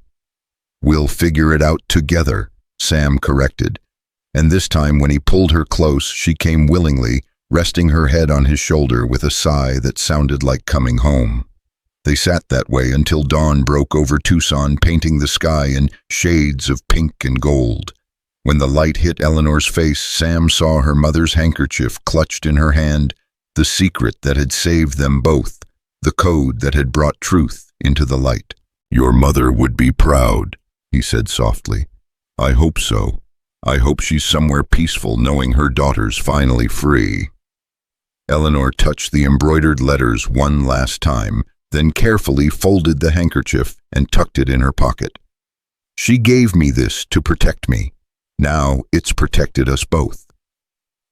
"We'll figure it out together," Sam corrected. And this time when he pulled her close, she came willingly, resting her head on his shoulder with a sigh that sounded like coming home. They sat that way until dawn broke over Tucson, painting the sky in shades of pink and gold. When the light hit Eleanor's face, Sam saw her mother's handkerchief clutched in her hand, the secret that had saved them both, the code that had brought truth into the light. "Your mother would be proud," he said softly. "I hope so. I hope she's somewhere peaceful knowing her daughter's finally free." Eleanor touched the embroidered letters one last time, then carefully folded the handkerchief and tucked it in her pocket. "She gave me this to protect me. Now it's protected us both."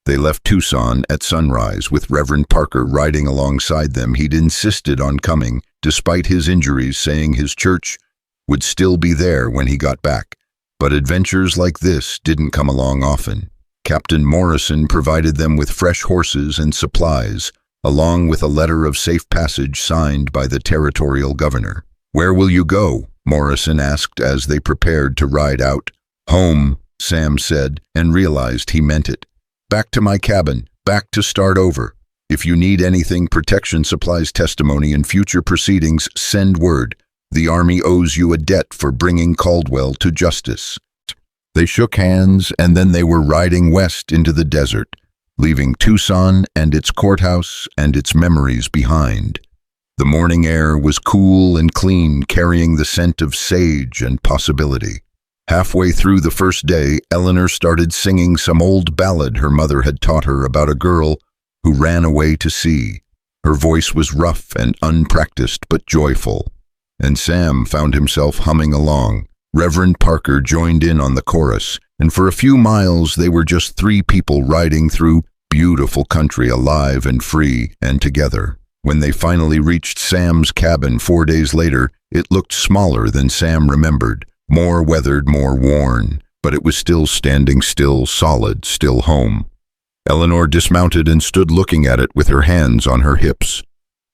They left Tucson at sunrise with Reverend Parker riding alongside them. He'd insisted on coming, despite his injuries, saying his church would still be there when he got back. But adventures like this didn't come along often. Captain Morrison provided them with fresh horses and supplies, along with a letter of safe passage signed by the territorial governor. "Where will you go?" Morrison asked as they prepared to ride out. "Home," Sam said, and realized he meant it. "Back to my cabin, back to start over. If you need anything, protection supplies, testimony, and future proceedings, send word. The Army owes you a debt for bringing Caldwell to justice." They shook hands, and then they were riding west into the desert, leaving Tucson and its courthouse and its memories behind. The morning air was cool and clean, carrying the scent of sage and possibility. Halfway through the first day, Eleanor started singing some old ballad her mother had taught her about a girl who ran away to sea. Her voice was rough and unpracticed but joyful, and Sam found himself humming along. Reverend Parker joined in on the chorus, and for a few miles they were just 3 people riding through beautiful country, alive and free and together. When they finally reached Sam's cabin 4 days later, it looked smaller than Sam remembered, more weathered, more worn, but it was still standing, still solid, still home. Eleanor dismounted and stood looking at it with her hands on her hips.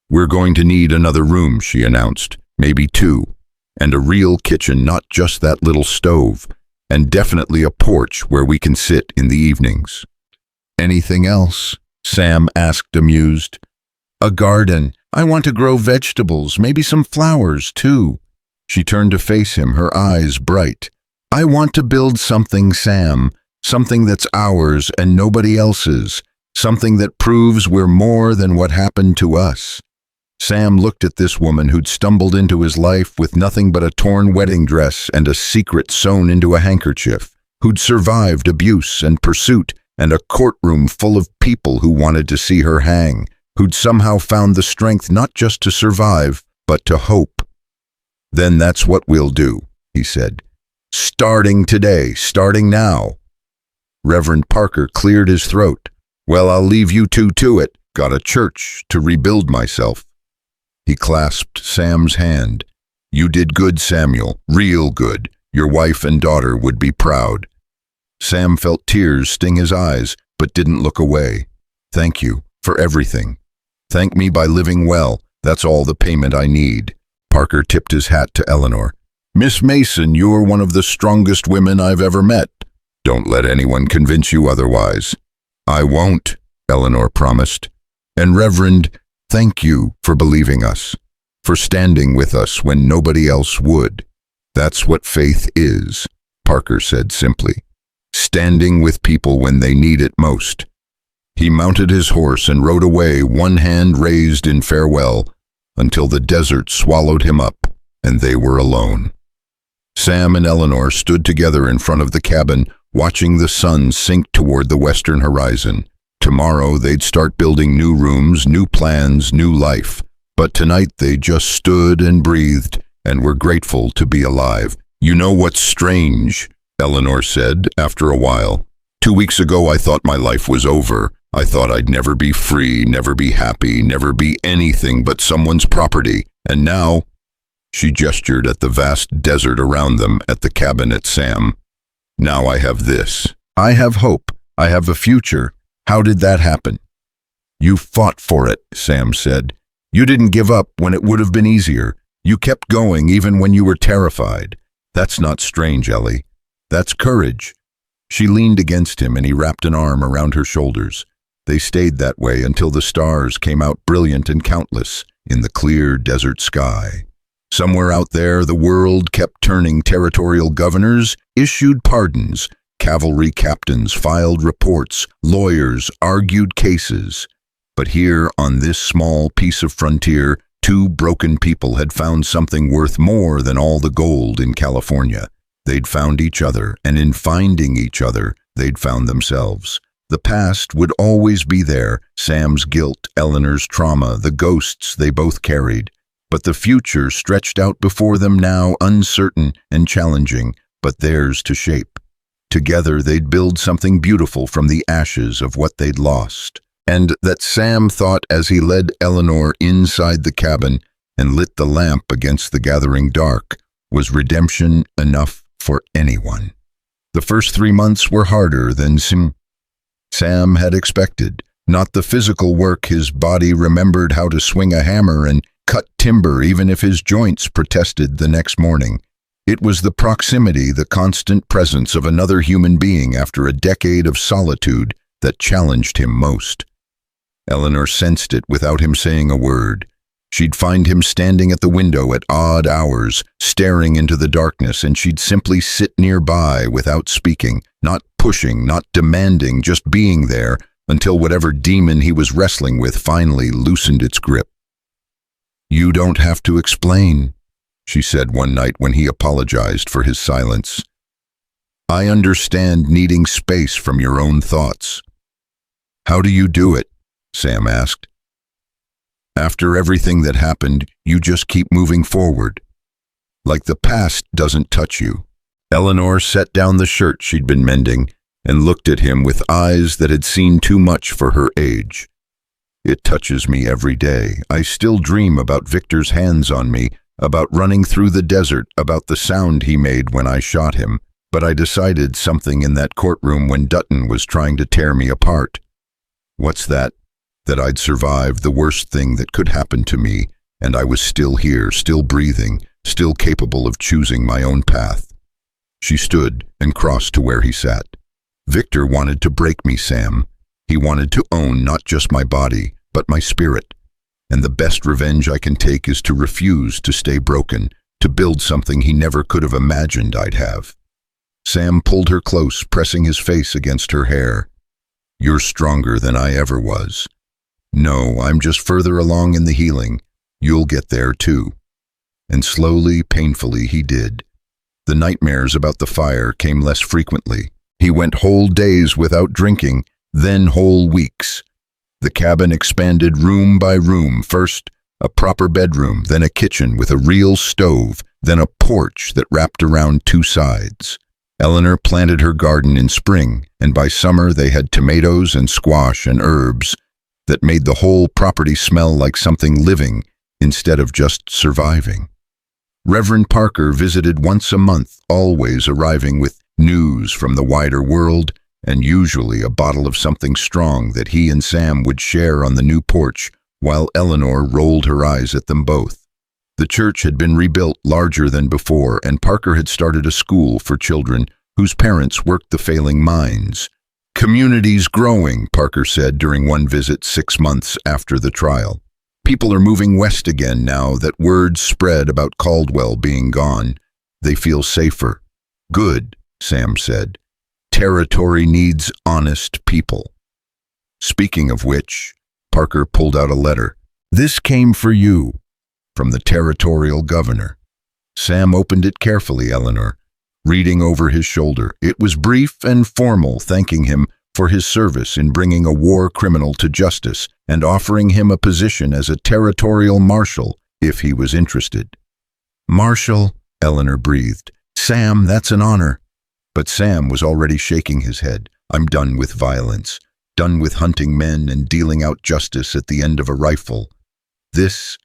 "We're going to need another room," she announced. maybe two, and a real kitchen, not just that little stove, and definitely a porch where we can sit in the evenings. Anything else? Sam asked, amused. A garden. I want to grow vegetables, maybe some flowers, too. She turned to face him, her eyes bright. I want to build something, Sam, something that's ours and nobody else's, something that proves we're more than what happened to us. Sam looked at this woman who'd stumbled into his life with nothing but a torn wedding dress and a secret sewn into a handkerchief, who'd survived abuse and pursuit and a courtroom full of people who wanted to see her hang, who'd somehow found the strength not just to survive, but to hope. Then that's what we'll do, he said. Starting today, starting now. Reverend Parker cleared his throat. Well, I'll leave you two to it. Got a church to rebuild myself. He clasped Sam's hand. You did good, Samuel, real good. Your wife and daughter would be proud. Sam felt tears sting his eyes, but didn't look away. Thank you for everything. Thank me by living well. That's all the payment I need. Parker tipped his hat to Eleanor. Miss Mason, you're one of the strongest women I've ever met. Don't let anyone convince you otherwise. I won't, Eleanor promised. And Reverend, thank you for believing us, for standing with us when nobody else would. That's what faith is, Parker said simply. Standing with people when they need it most. He mounted his horse and rode away, one hand raised in farewell, until the desert swallowed him up and they were alone. Sam and Eleanor stood together in front of the cabin, watching the sun sink toward the western horizon. Tomorrow they'd start building new rooms, new plans, new life. But tonight they just stood and breathed and were grateful to be alive. You know what's strange? Eleanor said after a while. 2 weeks ago I thought my life was over. I thought I'd never be free, never be happy, never be anything but someone's property. And now, she gestured at the vast desert around them, at the cabin at Sam. Now I have this. I have hope. I have a future. How did that happen? You fought for it, Sam said. You didn't give up when it would have been easier. You kept going even when you were terrified. That's not strange, Ellie. That's courage. She leaned against him and he wrapped an arm around her shoulders. They stayed that way until the stars came out brilliant and countless in the clear desert sky. Somewhere out there, the world kept turning. Territorial governors issued pardons. Cavalry captains filed reports. Lawyers argued cases. But here, on this small piece of frontier, 2 broken people had found something worth more than all the gold in California. They'd found each other, and in finding each other, they'd found themselves. The past would always be there, Sam's guilt, Eleanor's trauma, the ghosts they both carried. But the future stretched out before them now, uncertain and challenging, but theirs to shape. Together they'd build something beautiful from the ashes of what they'd lost. And that Sam thought as he led Eleanor inside the cabin and lit the lamp against the gathering dark was redemption enough for anyone. The first 3 months were harder than Sam had expected. Not the physical work. His body remembered how to swing a hammer and cut timber even if his joints protested the next morning. It was the proximity, the constant presence of another human being after a decade of solitude that challenged him most. Eleanor sensed it without him saying a word. She'd find him standing at the window at odd hours, staring into the darkness, and she'd simply sit nearby without speaking, not pushing, not demanding, just being there until whatever demon he was wrestling with finally loosened its grip. You don't have to explain, she said one night when he apologized for his silence. I understand needing space from your own thoughts. How do you do it? Sam asked. After everything that happened, you just keep moving forward. Like the past doesn't touch you. Eleanor set down the shirt she'd been mending and looked at him with eyes that had seen too much for her age. It touches me every day. I still dream about Victor's hands on me, about running through the desert, about the sound he made when I shot him. But I decided something in that courtroom when Dutton was trying to tear me apart. What's that? That I'd survive the worst thing that could happen to me, And I was still here, still breathing, still capable of choosing my own path. She stood and crossed to where he sat. Victor wanted to break me, Sam. He wanted to own not just my body, but my spirit. And the best revenge I can take is to refuse to stay broken, to build something he never could have imagined I'd have. Sam pulled her close, pressing his face against her hair. You're stronger than I ever was. No, I'm just further along in the healing. You'll get there too. And slowly, painfully, he did. The nightmares about the fire came less frequently. He went whole days without drinking, then whole weeks. The cabin expanded room by room, first a proper bedroom, then a kitchen with a real stove, then a porch that wrapped around two sides. Eleanor planted her garden in spring, and by summer they had tomatoes and squash and herbs that made the whole property smell like something living instead of just surviving. Reverend Parker visited once a month, always arriving with news from the wider world, and usually a bottle of something strong that he and Sam would share on the new porch, while Eleanor rolled her eyes at them both. The church had been rebuilt larger than before, and Parker had started a school for children whose parents worked the failing mines. Community's growing, Parker said during one visit 6 months after the trial. People are moving west again now that word spread about Caldwell being gone. They feel safer. Good, Sam said. Territory needs honest people. Speaking of which, Parker pulled out a letter. This came for you, from the territorial governor. Sam opened it carefully, Eleanor, reading over his shoulder. It was brief and formal, thanking him for his service in bringing a war criminal to justice and offering him a position as a territorial marshal if he was interested. Marshal, Eleanor breathed. Sam, that's an honor. But Sam was already shaking his head. I'm done with violence, done with hunting men and dealing out justice at the end of a rifle. This,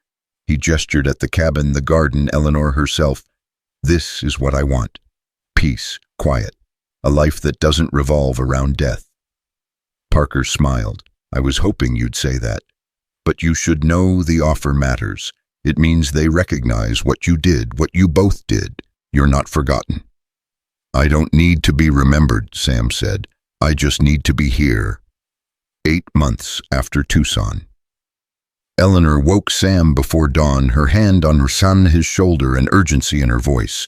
he gestured at the cabin, the garden, Eleanor herself. This is what I want. Peace, quiet, a life that doesn't revolve around death. Parker smiled. I was hoping you'd say that. But you should know the offer matters. It means they recognize what you did, what you both did. You're not forgotten. I don't need to be remembered, Sam said. I just need to be here. 8 months after Tucson. Eleanor woke Sam before dawn, her hand on his shoulder and urgency in her voice.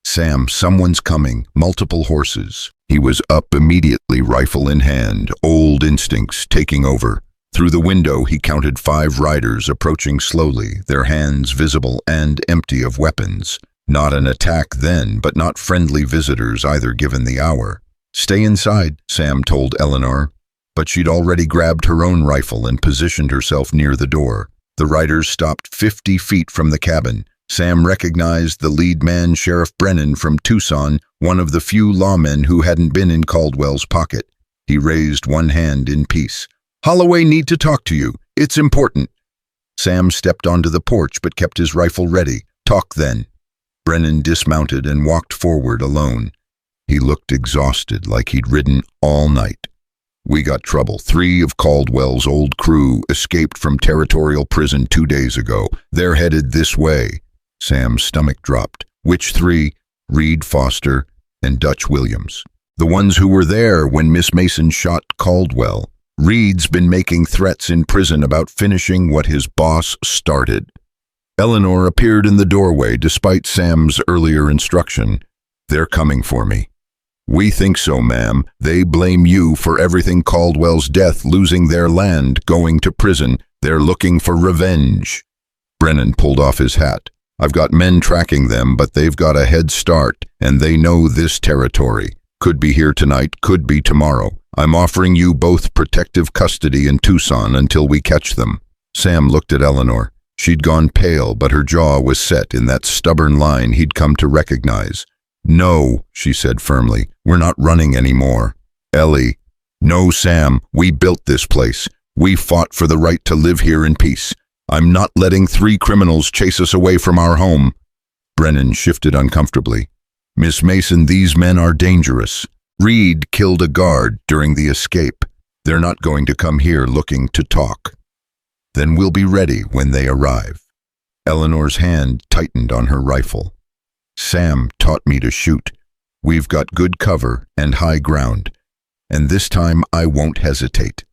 Sam, someone's coming, multiple horses. He was up immediately, rifle in hand, old instincts taking over. Through the window he counted 5 riders approaching slowly, their hands visible and empty of weapons. Not an attack then, but not friendly visitors either given the hour. Stay inside, Sam told Eleanor, but she'd already grabbed her own rifle and positioned herself near the door. The riders stopped 50 feet from the cabin. Sam recognized the lead man, Sheriff Brennan from Tucson, one of the few lawmen who hadn't been in Caldwell's pocket. He raised one hand in peace. Holloway, need to talk to you. It's important. Sam stepped onto the porch but kept his rifle ready. Talk then. Brennan dismounted and walked forward alone. He looked exhausted, like he'd ridden all night. We got trouble. 3 of Caldwell's old crew escaped from territorial prison 2 days ago. They're headed this way. Sam's stomach dropped. Which 3? Reed Foster and Dutch Williams. The ones who were there when Miss Mason shot Caldwell. Reed's been making threats in prison about finishing what his boss started. Eleanor appeared in the doorway despite Sam's earlier instruction. They're coming for me. We think so, ma'am. They blame you for everything Caldwell's death, losing their land, going to prison. They're looking for revenge. Brennan pulled off his hat. I've got men tracking them, but they've got a head start, and they know this territory. Could be here tonight, could be tomorrow. I'm offering you both protective custody in Tucson until we catch them. Sam looked at Eleanor. She'd gone pale, but her jaw was set in that stubborn line he'd come to recognize. No, she said firmly, we're not running anymore. Ellie. No, Sam, we built this place. We fought for the right to live here in peace. I'm not letting 3 criminals chase us away from our home. Brennan shifted uncomfortably. Miss Mason, these men are dangerous. Reed killed a guard during the escape. They're not going to come here looking to talk. Then we'll be ready when they arrive. Eleanor's hand tightened on her rifle. Sam taught me to shoot. We've got good cover and high ground, and this time I won't hesitate.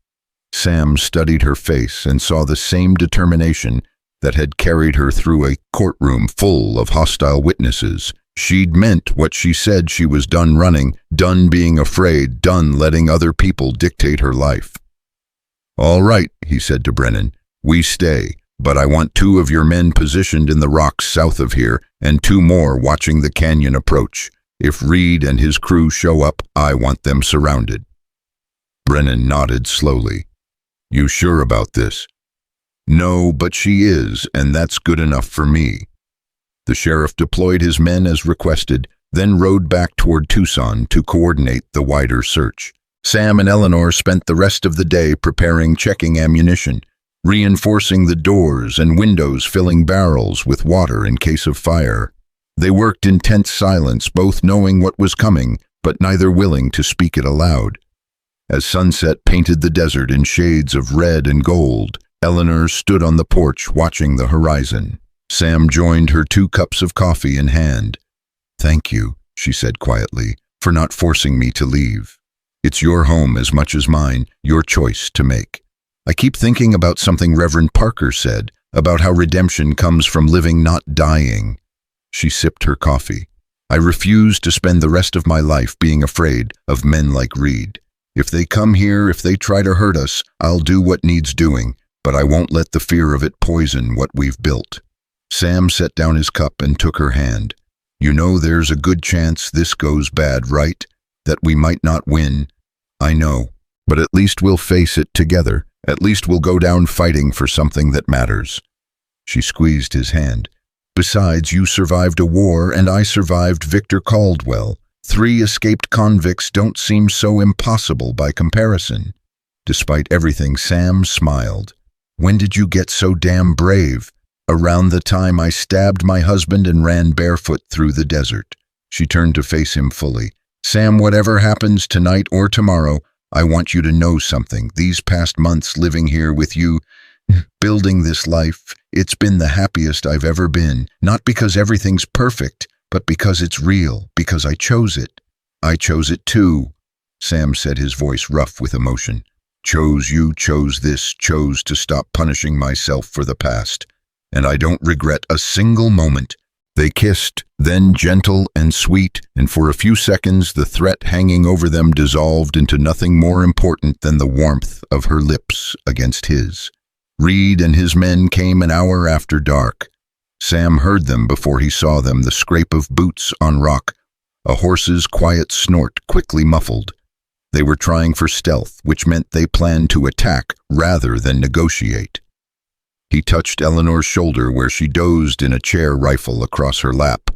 Sam studied her face and saw the same determination that had carried her through a courtroom full of hostile witnesses. She'd meant what she said. She was done running, done being afraid, done letting other people dictate her life. "All right," he said to Brennan, "we stay, but I want 2 of your men positioned in the rocks south of here and 2 more watching the canyon approach. If Reed and his crew show up, I want them surrounded." Brennan nodded slowly. "You sure about this?" "No, but she is, and that's good enough for me." The sheriff deployed his men as requested, then rode back toward Tucson to coordinate the wider search. Sam and Eleanor spent the rest of the day preparing, checking ammunition, reinforcing the doors and windows, filling barrels with water in case of fire. They worked in tense silence, both knowing what was coming, but neither willing to speak it aloud. As sunset painted the desert in shades of red and gold, Eleanor stood on the porch watching the horizon. Sam joined her, 2 cups of coffee in hand. "Thank you," she said quietly, "for not forcing me to leave. It's your home as much as mine, your choice to make. I keep thinking about something Reverend Parker said, about how redemption comes from living, not dying." She sipped her coffee. "I refuse to spend the rest of my life being afraid of men like Reed. If they come here, if they try to hurt us, I'll do what needs doing, but I won't let the fear of it poison what we've built." Sam set down his cup and took her hand. "You know there's a good chance this goes bad, right? That we might not win. I know, but at least we'll face it together. At least we'll go down fighting for something that matters." She squeezed his hand. "Besides, you survived a war and I survived Victor Caldwell. 3 escaped convicts don't seem so impossible by comparison." Despite everything, Sam smiled. "When did you get so damn brave?" "Around the time I stabbed my husband and ran barefoot through the desert." She turned to face him fully. "Sam, whatever happens tonight or tomorrow, I want you to know something. These past months living here with you, building this life, it's been the happiest I've ever been. Not because everything's perfect, but because it's real, because I chose it." "I chose it too," Sam said, his voice rough with emotion. "Chose you, chose this, chose to stop punishing myself for the past. And I don't regret a single moment." They kissed, then gentle and sweet, and for a few seconds the threat hanging over them dissolved into nothing more important than the warmth of her lips against his. Reed and his men came an hour after dark. Sam heard them before he saw them, the scrape of boots on rock, a horse's quiet snort quickly muffled. They were trying for stealth, which meant they planned to attack rather than negotiate. He touched Eleanor's shoulder where she dozed in a chair, rifle across her lap,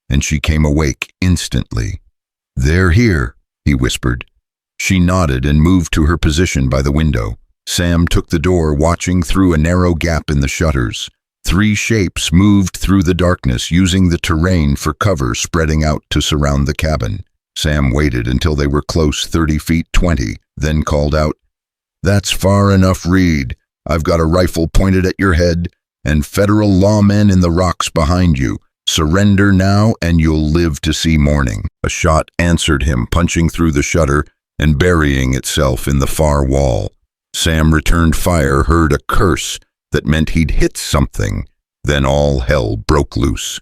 and she came awake instantly. "They're here," he whispered. She nodded and moved to her position by the window. Sam took the door, watching through a narrow gap in the shutters. 3 shapes moved through the darkness, using the terrain for cover, spreading out to surround the cabin. Sam waited until they were close, 30 feet, 20, then called out, "That's far enough, Reed. I've got a rifle pointed at your head, and federal lawmen in the rocks behind you. Surrender now, and you'll live to see morning." A shot answered him, punching through the shutter and burying itself in the far wall. Sam returned fire, heard a curse that meant he'd hit something. Then all hell broke loose.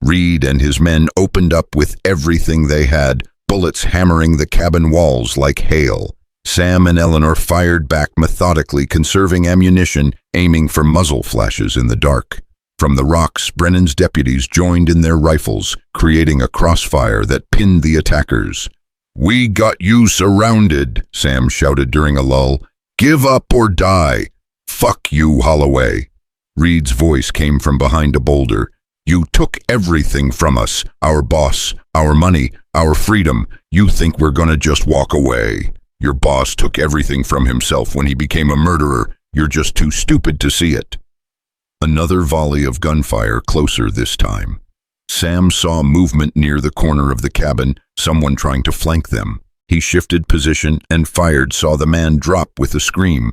Reed and his men opened up with everything they had, bullets hammering the cabin walls like hail. Sam and Eleanor fired back methodically, conserving ammunition, aiming for muzzle flashes in the dark. From the rocks, Brennan's deputies joined in their rifles, creating a crossfire that pinned the attackers. "We got you surrounded," Sam shouted during a lull. "Give up or die. Fuck you, Holloway." Reed's voice came from behind a boulder. "You took everything from us, our boss, our money, our freedom. You think we're gonna just walk away? Your boss took everything from himself when he became a murderer. You're just too stupid to see it." Another volley of gunfire, closer this time. Sam saw movement near the corner of the cabin, someone trying to flank them. He shifted position and fired, saw the man drop with a scream.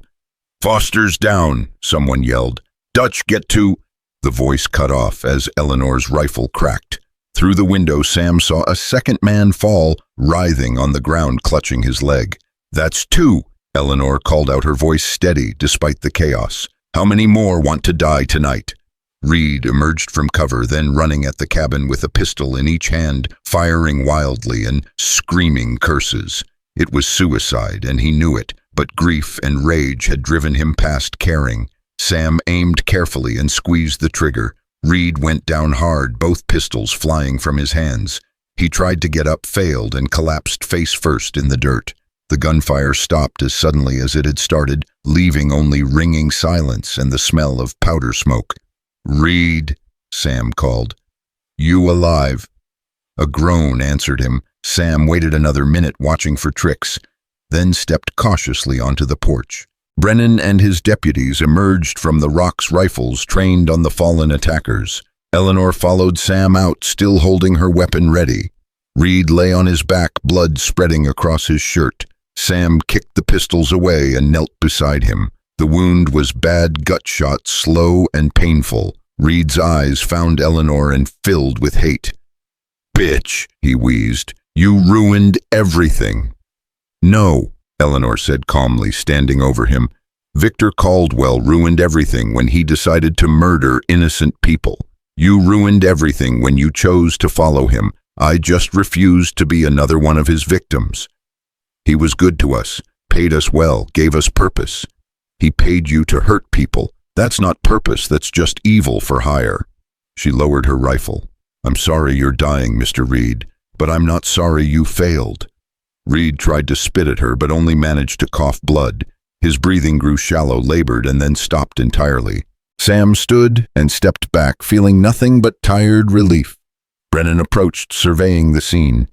"Foster's down," someone yelled. "Dutch, get to..." The voice cut off as Eleanor's rifle cracked. Through the window, Sam saw a second man fall, writhing on the ground, clutching his leg. "That's two," Eleanor called out, her voice steady despite the chaos. "How many more want to die tonight?" Reed emerged from cover, then running at the cabin with a pistol in each hand, firing wildly and screaming curses. It was suicide, and he knew it, but grief and rage had driven him past caring. Sam aimed carefully and squeezed the trigger. Reed went down hard, both pistols flying from his hands. He tried to get up, failed, and collapsed face first in the dirt. The gunfire stopped as suddenly as it had started, leaving only ringing silence and the smell of powder smoke. "Reed," Sam called. "You alive?" A groan answered him. Sam waited another minute, watching for tricks, then stepped cautiously onto the porch. Brennan and his deputies emerged from the rocks, rifles trained on the fallen attackers. Eleanor followed Sam out, still holding her weapon ready. Reed lay on his back, blood spreading across his shirt. Sam kicked the pistols away and knelt beside him. The wound was bad gut shot, slow and painful. Reed's eyes found Eleanor and filled with hate. "Bitch," he wheezed. "You ruined everything." "No," Eleanor said calmly, standing over him. "Victor Caldwell ruined everything when he decided to murder innocent people. You ruined everything when you chose to follow him. I just refused to be another one of his victims. He was good to us, paid us well, gave us purpose. He paid you to hurt people. That's not purpose, that's just evil for hire." She lowered her rifle. "I'm sorry you're dying, Mr. Reed, but I'm not sorry you failed." Reed tried to spit at her, but only managed to cough blood. His breathing grew shallow, labored, and then stopped entirely. Sam stood and stepped back, feeling nothing but tired relief. Brennan approached, surveying the scene.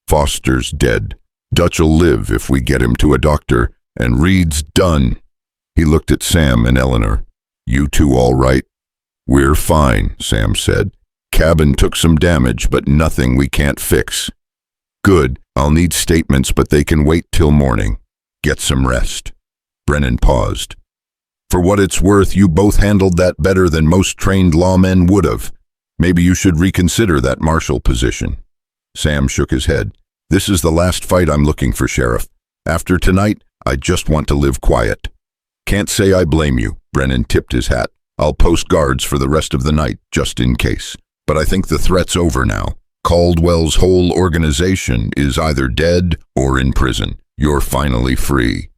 "Foster's dead. Dutch'll live if we get him to a doctor, and Reed's done." He looked at Sam and Eleanor. "You two all right?" "We're fine," Sam said. "Cabin took some damage, but nothing we can't fix." "Good. I'll need statements, but they can wait till morning. Get some rest." Brennan paused. "For what it's worth, you both handled that better than most trained lawmen would have. Maybe you should reconsider that marshal position." Sam shook his head. "This is the last fight I'm looking for, Sheriff. After tonight, I just want to live quiet." "Can't say I blame you." Brennan tipped his hat. "I'll post guards for the rest of the night, just in case. But I think the threat's over now. Caldwell's whole organization is either dead or in prison. You're finally free."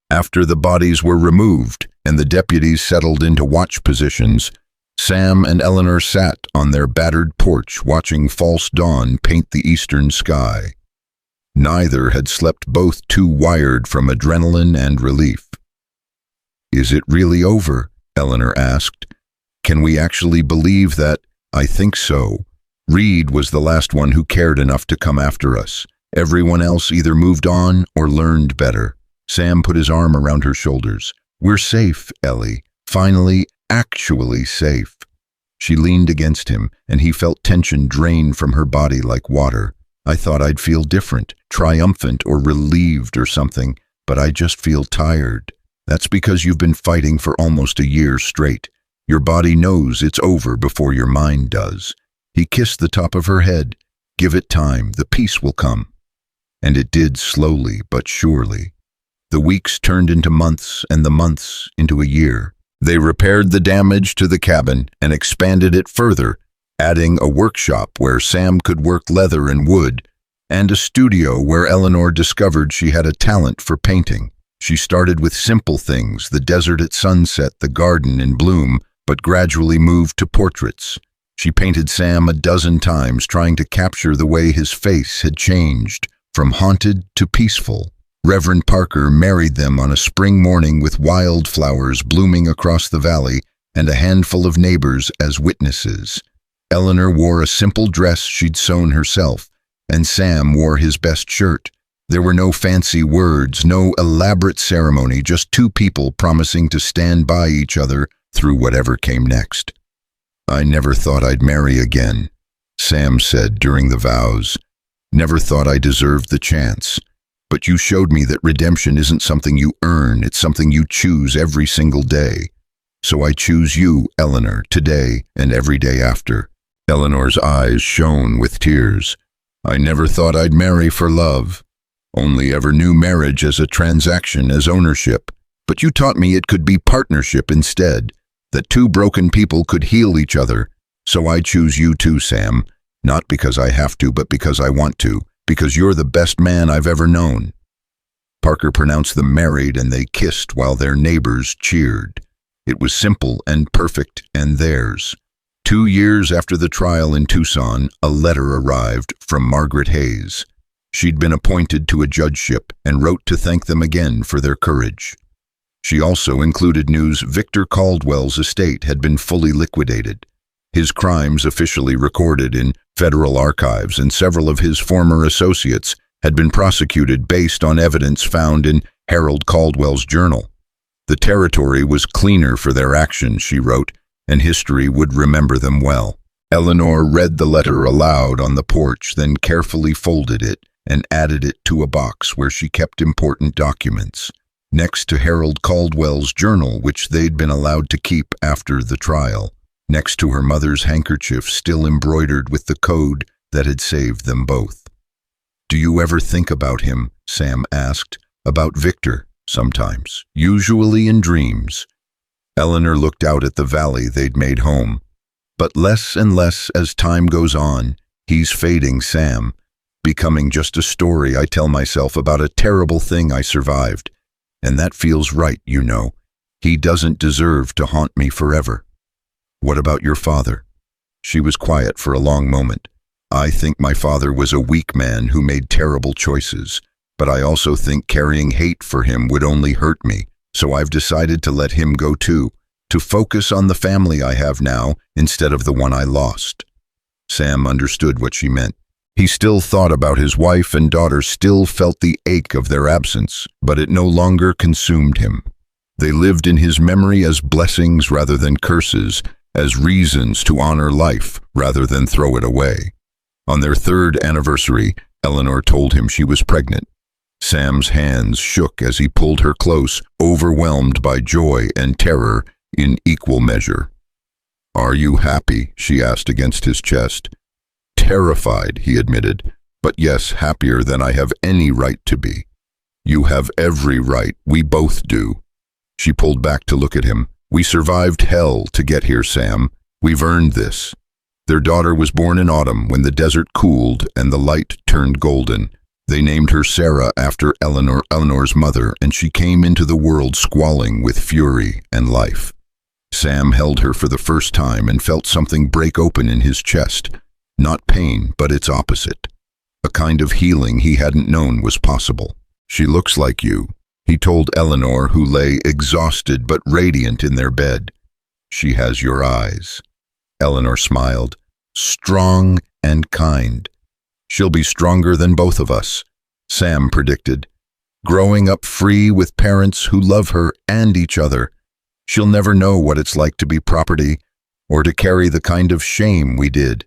After the bodies were removed and the deputies settled into watch positions, Sam and Eleanor sat on their battered porch watching false dawn paint the eastern sky. Neither had slept, both too wired from adrenaline and relief. "Is it really over?" Eleanor asked. "Can we actually believe that?" "I think so. Reed was the last one who cared enough to come after us. Everyone else either moved on or learned better." Sam put his arm around her shoulders. "We're safe, Ellie. Finally, actually safe." She leaned against him, and he felt tension drain from her body like water. "I thought I'd feel different, triumphant or relieved or something, but I just feel tired." "That's because you've been fighting for almost a year straight. Your body knows it's over before your mind does." He kissed the top of her head. "Give it time, the peace will come." And it did, slowly but surely. The weeks turned into months and the months into a year. They repaired the damage to the cabin and expanded it further, adding a workshop where Sam could work leather and wood, and a studio where Eleanor discovered she had a talent for painting. She started with simple things, the desert at sunset, the garden in bloom, but gradually moved to portraits. She painted Sam a dozen times, trying to capture the way his face had changed, from haunted to peaceful. Reverend Parker married them on a spring morning with wildflowers blooming across the valley and a handful of neighbors as witnesses. Eleanor wore a simple dress she'd sewn herself, and Sam wore his best shirt. There were no fancy words, no elaborate ceremony, just two people promising to stand by each other through whatever came next. "I never thought I'd marry again," Sam said during the vows. "Never thought I deserved the chance. But you showed me that redemption isn't something you earn, it's something you choose every single day." So I choose you, Eleanor, today and every day after." Eleanor's eyes shone with tears. "I never thought I'd marry for love. Only ever knew marriage as a transaction, as ownership. But you taught me it could be partnership instead, that two broken people could heal each other. So I choose you too, Sam. Not because I have to, but because I want to, because you're the best man I've ever known." Parker pronounced them married, and they kissed while their neighbors cheered. It was simple and perfect, and theirs. 2 years after the trial in Tucson, a letter arrived from Margaret Hayes. She'd been appointed to a judgeship and wrote to thank them again for their courage. She also included news Victor Caldwell's estate had been fully liquidated, his crimes officially recorded in federal archives, and several of his former associates had been prosecuted based on evidence found in Harold Caldwell's journal. The territory was cleaner for their actions, she wrote, and history would remember them well. Eleanor read the letter aloud on the porch, then carefully folded it and added it to a box where she kept important documents, next to Harold Caldwell's journal, which they'd been allowed to keep after the trial, next to her mother's handkerchief still embroidered with the code that had saved them both. "Do you ever think about him?" Sam asked. "About Victor?" "Sometimes, usually in dreams." Eleanor looked out at the valley they'd made home. "But less and less as time goes on. He's fading, Sam. Becoming just a story I tell myself about a terrible thing I survived. And that feels right, you know. He doesn't deserve to haunt me forever." "What about your father?" She was quiet for a long moment. "I think my father was a weak man who made terrible choices, but I also think carrying hate for him would only hurt me. So I've decided to let him go too, to focus on the family I have now instead of the one I lost." Sam understood what she meant. He still thought about his wife and daughter, still felt the ache of their absence, but it no longer consumed him. They lived in his memory as blessings rather than curses, as reasons to honor life rather than throw it away. On their 3rd anniversary, Eleanor told him she was pregnant. Sam's hands shook as he pulled her close, overwhelmed by joy and terror in equal measure. "Are you happy?" she asked against his chest. "Terrified," he admitted, "but yes, happier than I have any right to be." "You have every right, we both do." She pulled back to look at him. "We survived hell to get here, Sam. We've earned this." Their daughter was born in autumn when the desert cooled and the light turned golden. They named her Sarah after Eleanor's mother, and she came into the world squalling with fury and life. Sam held her for the first time and felt something break open in his chest. Not pain, but its opposite. A kind of healing he hadn't known was possible. "She looks like you," he told Eleanor, who lay exhausted but radiant in their bed. "She has your eyes." Eleanor smiled. "Strong and kind. She'll be stronger than both of us," Sam predicted. "Growing up free with parents who love her and each other. She'll never know what it's like to be property or to carry the kind of shame we did."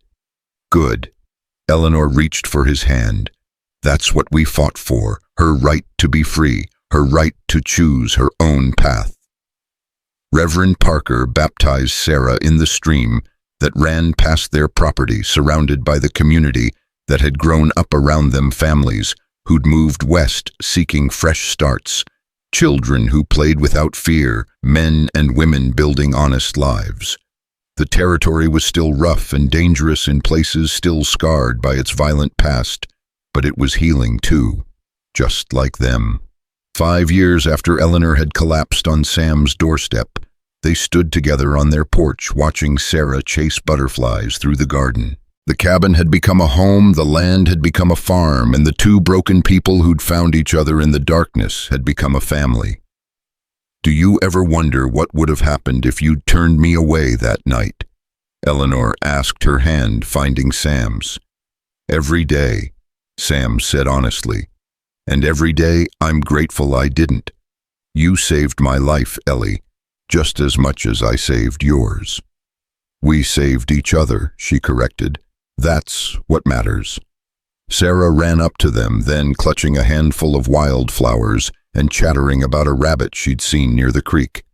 "Good." Eleanor reached for his hand. "That's what we fought for, her right to be free, her right to choose her own path." Reverend Parker baptized Sarah in the stream that ran past their property, surrounded by the community that had grown up around them, families who'd moved west seeking fresh starts, children who played without fear, men and women building honest lives. The territory was still rough and dangerous in places, still scarred by its violent past, but it was healing too, just like them. 5 years after Eleanor had collapsed on Sam's doorstep, they stood together on their porch watching Sarah chase butterflies through the garden. The cabin had become a home, the land had become a farm, and the two broken people who'd found each other in the darkness had become a family. "Do you ever wonder what would have happened if you'd turned me away that night?" Eleanor asked, her hand finding Sam's. "Every day," Sam said honestly. "And every day I'm grateful I didn't. You saved my life, Ellie, just as much as I saved yours." "We saved each other," she corrected. "That's what matters." Sarah ran up to them, then clutching a handful of wildflowers and chattering about a rabbit she'd seen near the creek.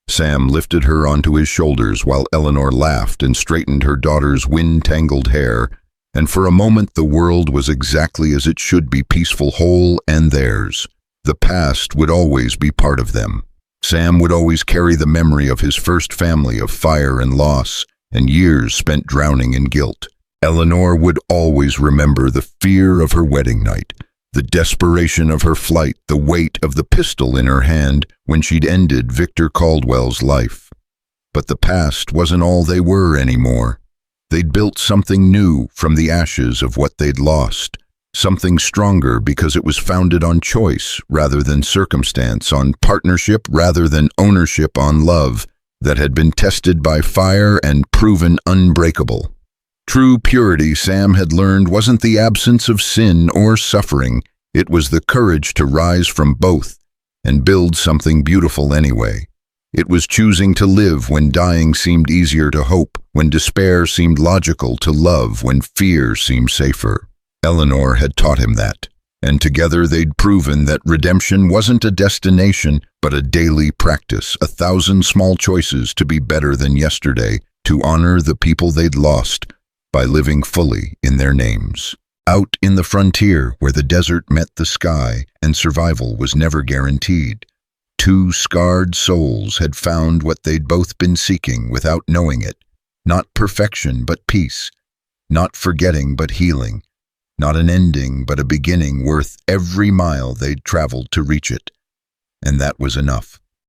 Sam lifted her onto his shoulders while Eleanor laughed and straightened her daughter's wind-tangled hair, and for a moment the world was exactly as it should be, peaceful, whole, and theirs. The past would always be part of them. Sam would always carry the memory of his first family, of fire and loss, and years spent drowning in guilt. Eleanor would always remember the fear of her wedding night, the desperation of her flight, the weight of the pistol in her hand when she'd ended Victor Caldwell's life. But the past wasn't all they were anymore. They'd built something new from the ashes of what they'd lost, something stronger because it was founded on choice rather than circumstance, on partnership rather than ownership, on love that had been tested by fire and proven unbreakable. True purity, Sam had learned, wasn't the absence of sin or suffering. It was the courage to rise from both and build something beautiful anyway. It was choosing to live when dying seemed easier to hope, when despair seemed logical to love, when fear seemed safer. Eleanor had taught him that, and together they'd proven that redemption wasn't a destination, but a daily practice, 1,000 small choices to be better than yesterday, to honor the people they'd lost by living fully in their names. Out in the frontier, where the desert met the sky and survival was never guaranteed, two scarred souls had found what they'd both been seeking without knowing it. Not perfection, but peace. Not forgetting, but healing. Not an ending, but a beginning worth every mile they'd traveled to reach it. And that was enough.